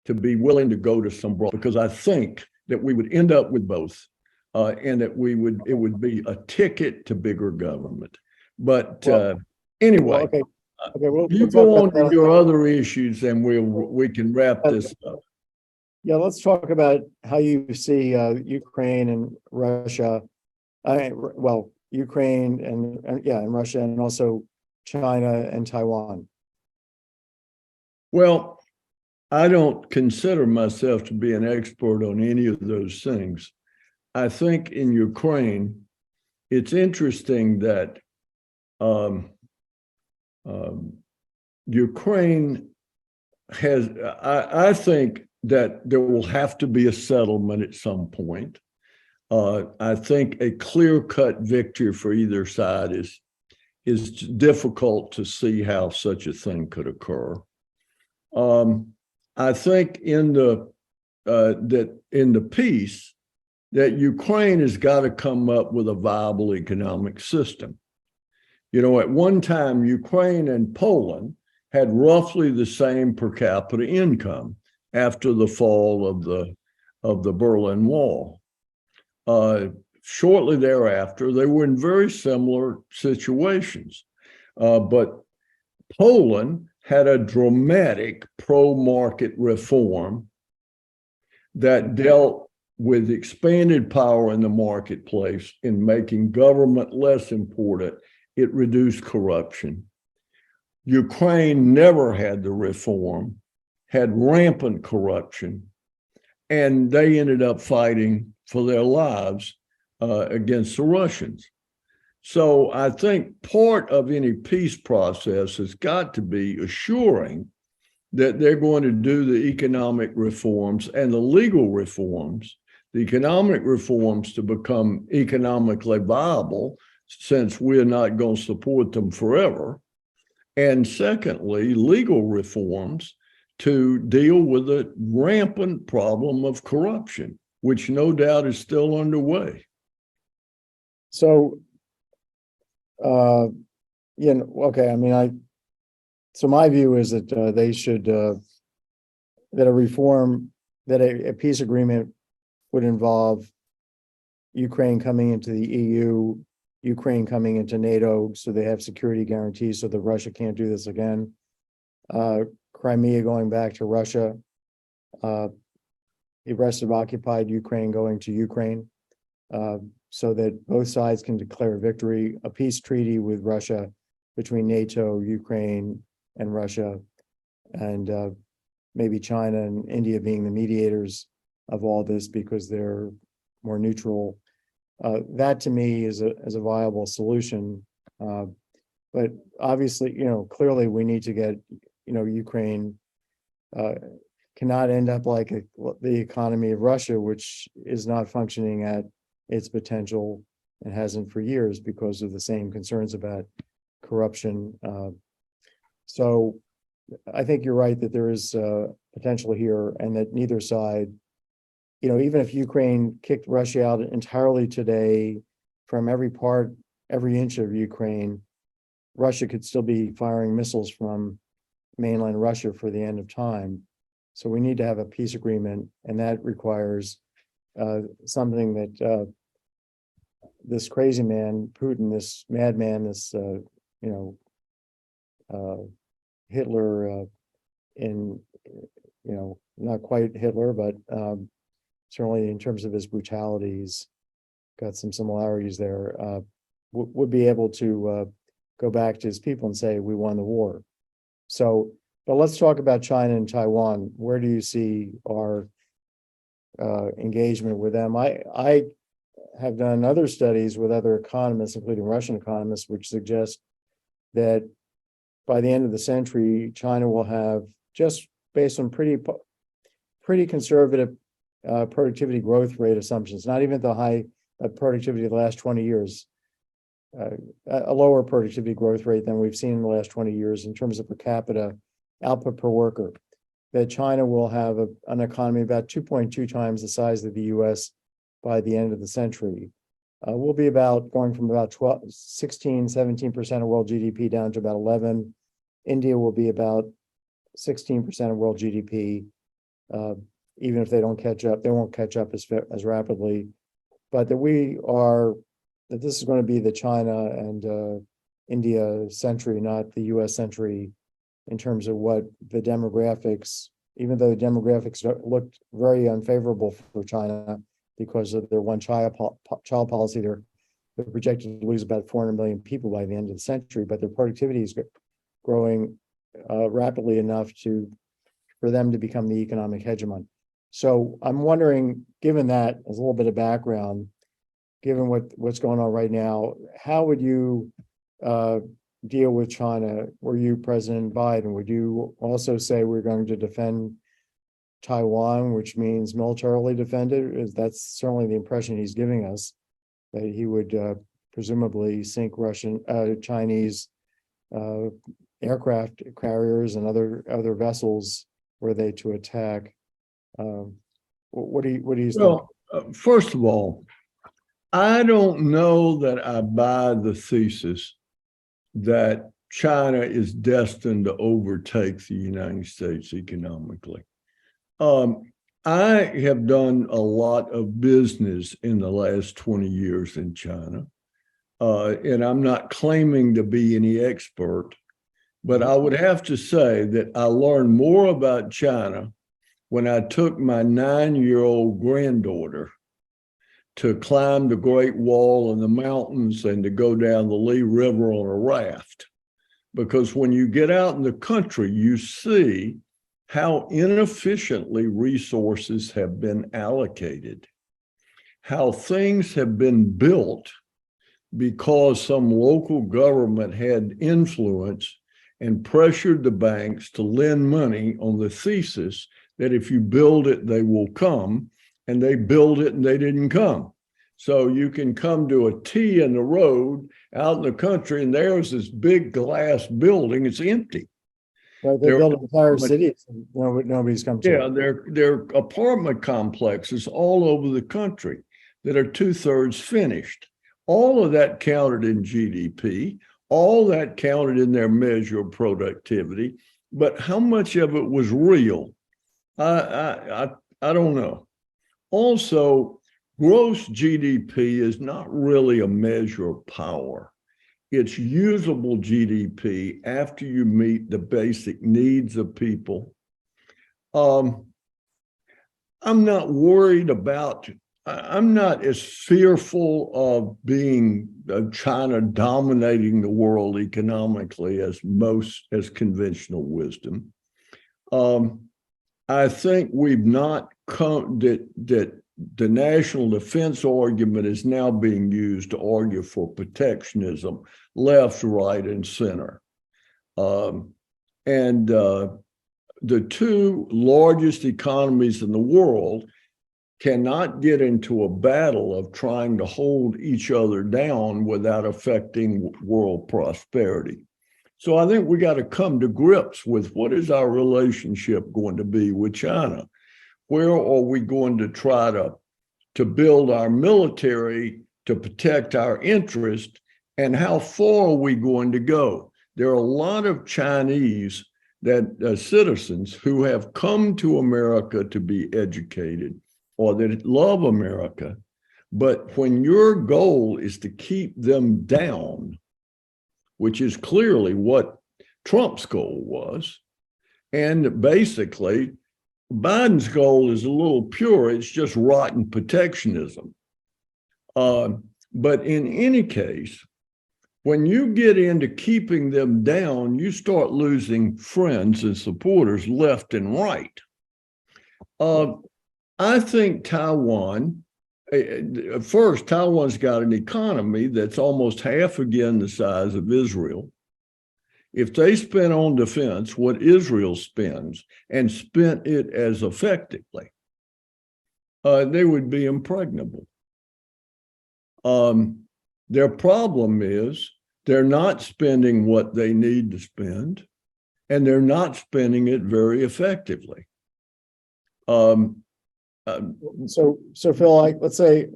[SPEAKER 2] to be willing to go to some broad, because I think that we would end up with both, and that it would be a ticket to bigger government. But anyway,
[SPEAKER 1] okay. We'll
[SPEAKER 2] go on to your other issues, and we can wrap this up.
[SPEAKER 1] Yeah, let's talk about how you see Ukraine and Russia. Ukraine and Russia, and also China and Taiwan.
[SPEAKER 2] Well, I don't consider myself to be an expert on any of those things. I think in Ukraine, it's interesting that Ukraine has, I think that there will have to be a settlement at some point. I think a clear-cut victory for either side is difficult to see how such a thing could occur. I think in the peace that Ukraine has got to come up with a viable economic system. At one time, Ukraine and Poland had roughly the same per capita income after the fall of the Berlin Wall. Shortly thereafter, they were in very similar situations, but Poland had a dramatic pro-market reform that dealt with expanded power in the marketplace in making government less important. It reduced corruption. Ukraine never had the reform, had rampant corruption, and they ended up fighting for their lives against the Russians. So I think part of any peace process has got to be assuring that they're going to do the economic reforms and the legal reforms, the economic reforms to become economically viable, since we're not going to support them forever. And secondly, legal reforms to deal with the rampant problem of corruption, which no doubt is still underway.
[SPEAKER 1] So, okay. I mean, so my view is that they should, that a peace agreement would involve Ukraine coming into the EU, Ukraine coming into NATO, so they have security guarantees so that Russia can't do this again. Crimea going back to Russia, the rest of occupied Ukraine going to Ukraine, so that both sides can declare victory, a peace treaty with Russia between NATO, Ukraine, and Russia, and maybe China and India being the mediators of all this because they're more neutral. That to me is a viable solution. But obviously, clearly we need to get, Ukraine cannot end up like the economy of Russia, which is not functioning at its potential and hasn't for years because of the same concerns about corruption. So I think you're right that there is potential here, and that neither side, even if Ukraine kicked Russia out entirely today from every inch of Ukraine, Russia could still be firing missiles from mainland Russia for the end of time. So we need to have a peace agreement, and that requires something that this crazy man, Putin, this madman, this, Hitler not quite Hitler, but certainly in terms of his brutality, he's got some similarities there, would be able to go back to his people and say, we won the war. So, but let's talk about China and Taiwan. Where do you see our engagement with them? I have done other studies with other economists, including Russian economists, which suggest that by the end of the century, China will have, just based on pretty conservative productivity growth rate assumptions, not even the high productivity of the last 20 years, a lower productivity growth rate than we've seen in the last 20 years in terms of per capita output per worker, that China will have an economy about 2.2 times the size of the US by the end of the century. We'll be going from about 16, 17% of world GDP down to about 11. India will be about 16% of world GDP. Even if they don't catch up, they won't catch up as rapidly. But that this is going to be the China and India century, not the US century, in terms of what the demographics, even though the demographics looked very unfavorable for China because of their one-child policy. They're projected to lose about 400 million people by the end of the century, but their productivity is growing rapidly enough for them to become the economic hegemon. So I'm wondering, given that as a little bit of background, given what's going on right now, how would you deal with China? Were you President Biden? Would you also say we're going to defend Taiwan, which means militarily defend it? That's certainly the impression he's giving us, that he would presumably sink Chinese aircraft carriers and other vessels were they to attack. What do you think?
[SPEAKER 2] Well, first of all, I don't know that I buy the thesis that China is destined to overtake the United States economically. I have done a lot of business in the last 20 years in China, and I'm not claiming to be any expert, but I would have to say that I learned more about China when I took my 9-year-old granddaughter to climb the Great Wall in the mountains and to go down the Lee River on a raft. Because when you get out in the country, you see how inefficiently resources have been allocated, how things have been built because some local government had influence and pressured the banks to lend money on the thesis that if you build it, they will come, and they build it and they didn't come. So you can come to a T in the road out in the country, and there's this big glass building. It's empty.
[SPEAKER 1] Right, they built entire cities, and nobody's come to.
[SPEAKER 2] Yeah, there are apartment complexes all over the country that are 2/3 finished. All of that counted in GDP. All that counted in their measure of productivity. But how much of it was real? I don't know. Also, gross GDP is not really a measure of power. It's usable GDP after you meet the basic needs of people. I'm not worried about, I'm not as fearful of being China dominating the world economically as conventional wisdom. I think we've not come, that the national defense argument is now being used to argue for protectionism, left, right, and center. The two largest economies in the world cannot get into a battle of trying to hold each other down without affecting world prosperity. So I think we got to come to grips with what is our relationship going to be with China? Where are we going to try to build our military to protect our interest, and how far are we going to go? There are a lot of Chinese citizens who have come to America to be educated or that love America, but when your goal is to keep them down, which is clearly what Trump's goal was, and basically Biden's goal is a little pure, it's just rotten protectionism. But in any case, when you get into keeping them down, you start losing friends and supporters left and right. I think Taiwan, first, Taiwan's got an economy that's almost half again the size of Israel. If they spent on defense what Israel spends and spent it as effectively, they would be impregnable. Their problem is they're not spending what they need to spend, and they're not spending it very effectively.
[SPEAKER 1] So Phil, let's say,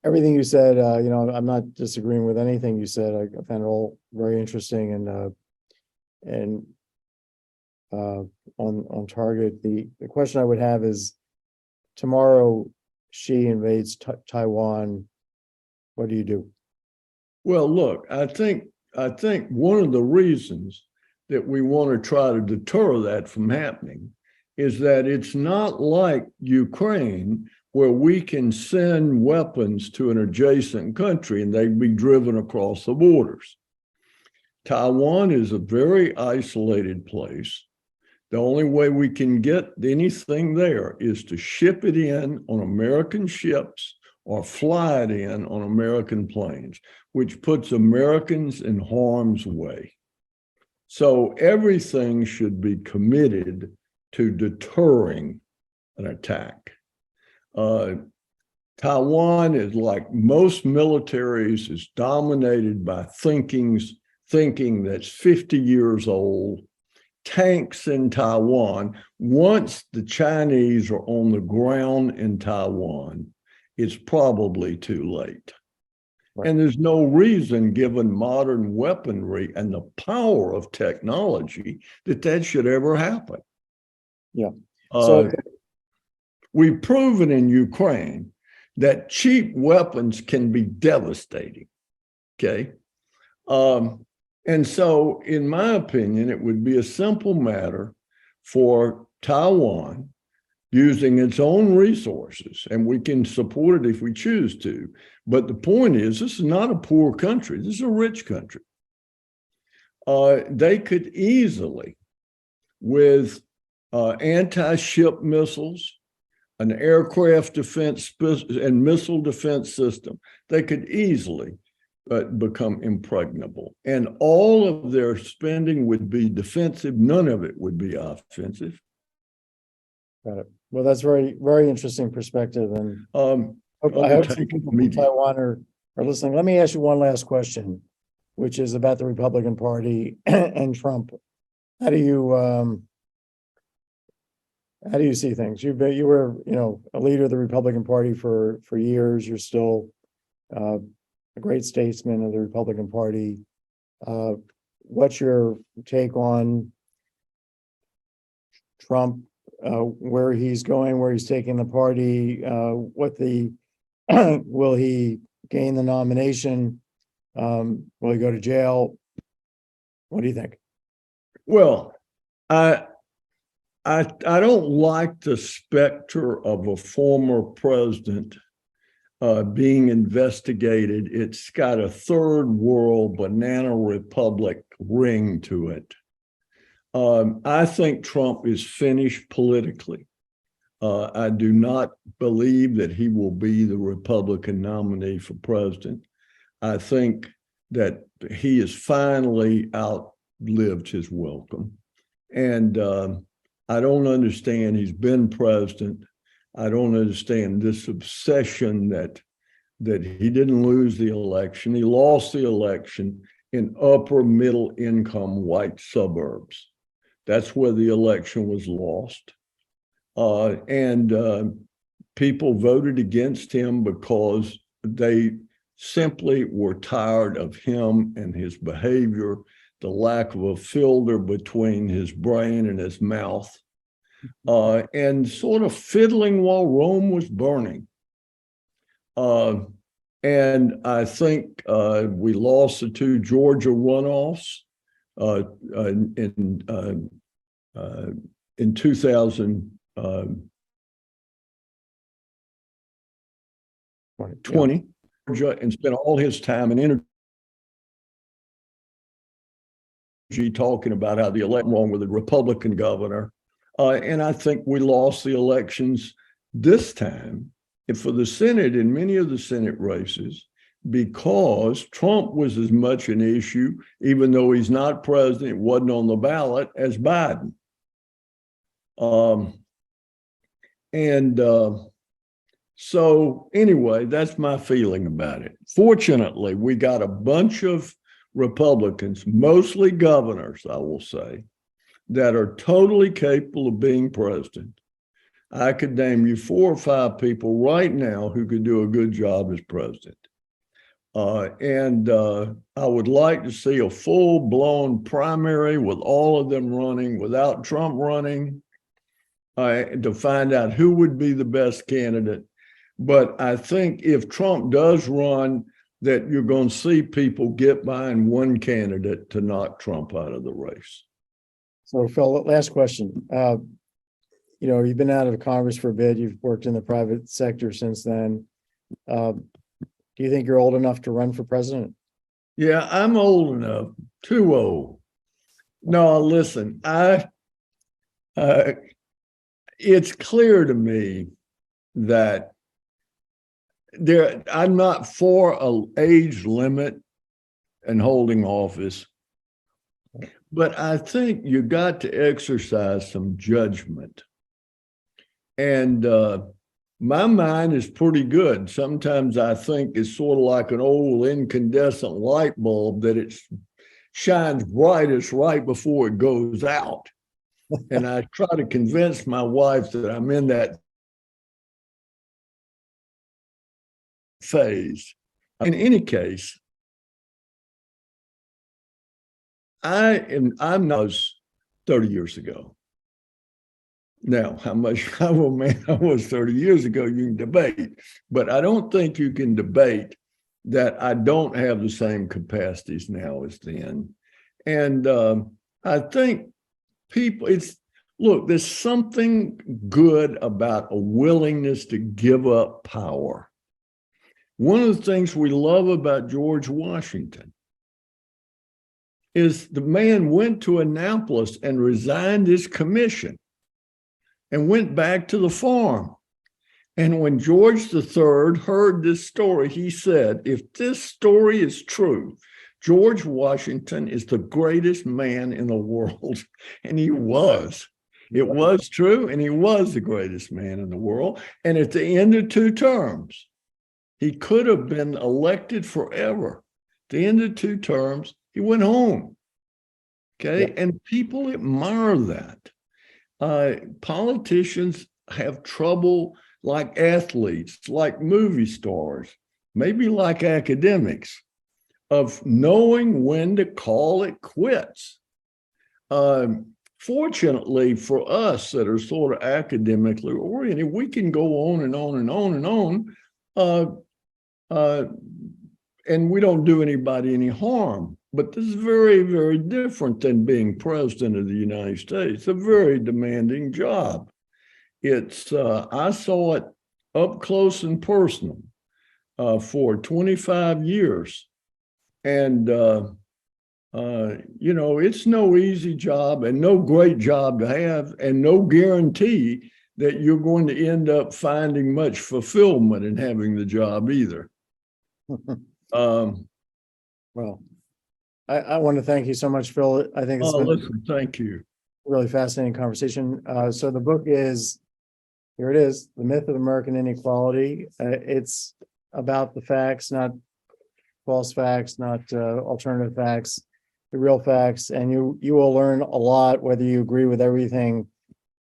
[SPEAKER 1] everything you said, I'm not disagreeing with anything you said. I found it all very interesting and on target. The question I would have is, tomorrow Xi invades Taiwan. What do you do?
[SPEAKER 2] Well, look, I think one of the reasons that we want to try to deter that from happening is that it's not like Ukraine, where we can send weapons to an adjacent country and they'd be driven across the borders. Taiwan is a very isolated place. The only way we can get anything there is to ship it in on American ships or fly it in on American planes, which puts Americans in harm's way. So everything should be committed to deterring an attack. Taiwan is, like most militaries, is dominated by thinking that's 50 years old. Tanks in Taiwan, once the Chinese are on the ground in Taiwan, it's probably too late. Right. And there's no reason, given modern weaponry and the power of technology, that should ever happen.
[SPEAKER 1] Yeah.
[SPEAKER 2] We've proven in Ukraine that cheap weapons can be devastating. Okay. And so, in my opinion, it would be a simple matter for Taiwan, using its own resources, and we can support it if we choose to. But the point is, this is not a poor country. This is a rich country. They could easily, with anti-ship missiles, an aircraft defense and missile defense system, they could easily become impregnable. And all of their spending would be defensive. None of it would be offensive.
[SPEAKER 1] Got it. Well, that's very, very interesting perspective. And I hope some people from
[SPEAKER 2] media.
[SPEAKER 1] Taiwan are listening. Let me ask you one last question, which is about the Republican Party and Trump. How do you see things? You were, a leader of the Republican Party for years. You're still a great statesman of the Republican Party. What's your take on Trump, where he's going, where he's taking the party? Will he gain the nomination? Will he go to jail? What do you think?
[SPEAKER 2] Well, I don't like the specter of a former president being investigated. It's got a third world banana republic ring to it. I think Trump is finished politically. I do not believe that he will be the Republican nominee for president. I think that he has finally outlived his welcome. And I don't understand. He's been president. I don't understand this obsession that he didn't lose the election. He lost the election in upper middle income white suburbs. That's where the election was lost. And people voted against him because they simply were tired of him and his behavior, the lack of a filter between his brain and his mouth, and sort of fiddling while Rome was burning. And I think we lost the two Georgia runoffs in 2020, Georgia, and spent all his time and energy talking about how the election wrong with the Republican governor. And I think we lost the elections this time for the Senate in many of the Senate races because Trump was as much an issue, even though he's not president, wasn't on the ballot, as Biden. So anyway, that's my feeling about it. Fortunately, we got a bunch of Republicans, mostly governors, I will say, that are totally capable of being president. I could name you 4 or 5 people right now who could do a good job as president. And I would like to see a full-blown primary with all of them running without Trump running to find out who would be the best candidate. But I think if Trump does run, that you're going to see people get behind one candidate to knock Trump out of the race.
[SPEAKER 1] So, Phil, last question. You've been out of Congress for a bit. You've worked in the private sector since then. Do you think you're old enough to run for president?
[SPEAKER 2] Yeah, I'm old enough. Too old. No, listen, it's clear to me that I'm not for an age limit and holding office, but I think you got to exercise some judgment. And my mind is pretty good. Sometimes I think it's sort of like an old incandescent light bulb that it shines brightest right before it goes out. And I try to convince my wife that I'm in that phase. In any case, I'm not 30 years ago. Now, how much of a man I was 30 years ago, you can debate, but I don't think you can debate that I don't have the same capacities now as then. And I think there's something good about a willingness to give up power. One of the things we love about George Washington is the man went to Annapolis and resigned his commission and went back to the farm And when George III heard this story, he said, if this story is true, George Washington is the greatest man in the world. And he was. It was true, and he was the greatest man in the world. And at the end of 2 terms, he could have been elected forever. At the end of 2 terms, he went home. Okay.
[SPEAKER 1] Yeah.
[SPEAKER 2] And people admire that. Politicians have trouble, like athletes, like movie stars, maybe like academics, of knowing when to call it quits. Fortunately for us that are sort of academically oriented, we can go on and on and on and on, and we don't do anybody any harm. But this is very, very different than being president of the United States. It's a very demanding job. I saw it up close and personal for 25 years. And it's no easy job and no great job to have, and no guarantee that you're going to end up finding much fulfillment in having the job either.
[SPEAKER 1] Well, I want to thank you so much, Phil. I think it's been
[SPEAKER 2] thank you.
[SPEAKER 1] a really fascinating conversation. So the book is, here it is, The Myth of American Inequality. It's about the facts, not false facts, not alternative facts, the real facts. And you will learn a lot, whether you agree with everything,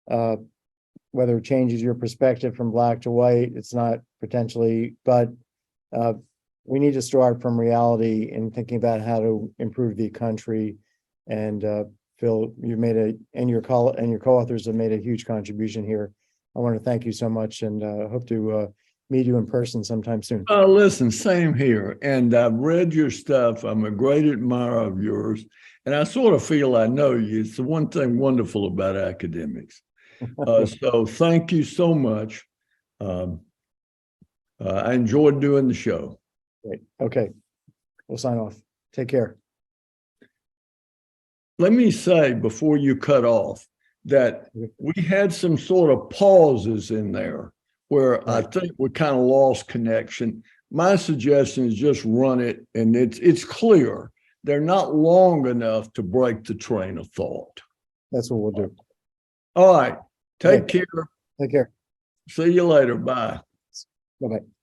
[SPEAKER 1] whether it changes your perspective from black to white. It's not potentially, but we need to start from reality in thinking about how to improve the country. And Phil, you've made your co-authors have made a huge contribution here. I want to thank you so much, and hope to meet you in person sometime soon.
[SPEAKER 2] Listen, same here. And I've read your stuff. I'm a great admirer of yours. And I sort of feel I know you. It's the one thing wonderful about academics. So thank you so much. I enjoyed doing the show.
[SPEAKER 1] Great. Okay. We'll sign off. Take care.
[SPEAKER 2] Let me say before you cut off that we had some sort of pauses in there where I think we kind of lost connection. My suggestion is just run it, and it's clear. They're not long enough to break the train of thought.
[SPEAKER 1] That's what we'll do.
[SPEAKER 2] All right. Take care.
[SPEAKER 1] Take care.
[SPEAKER 2] See you later. Bye.
[SPEAKER 1] Bye-bye.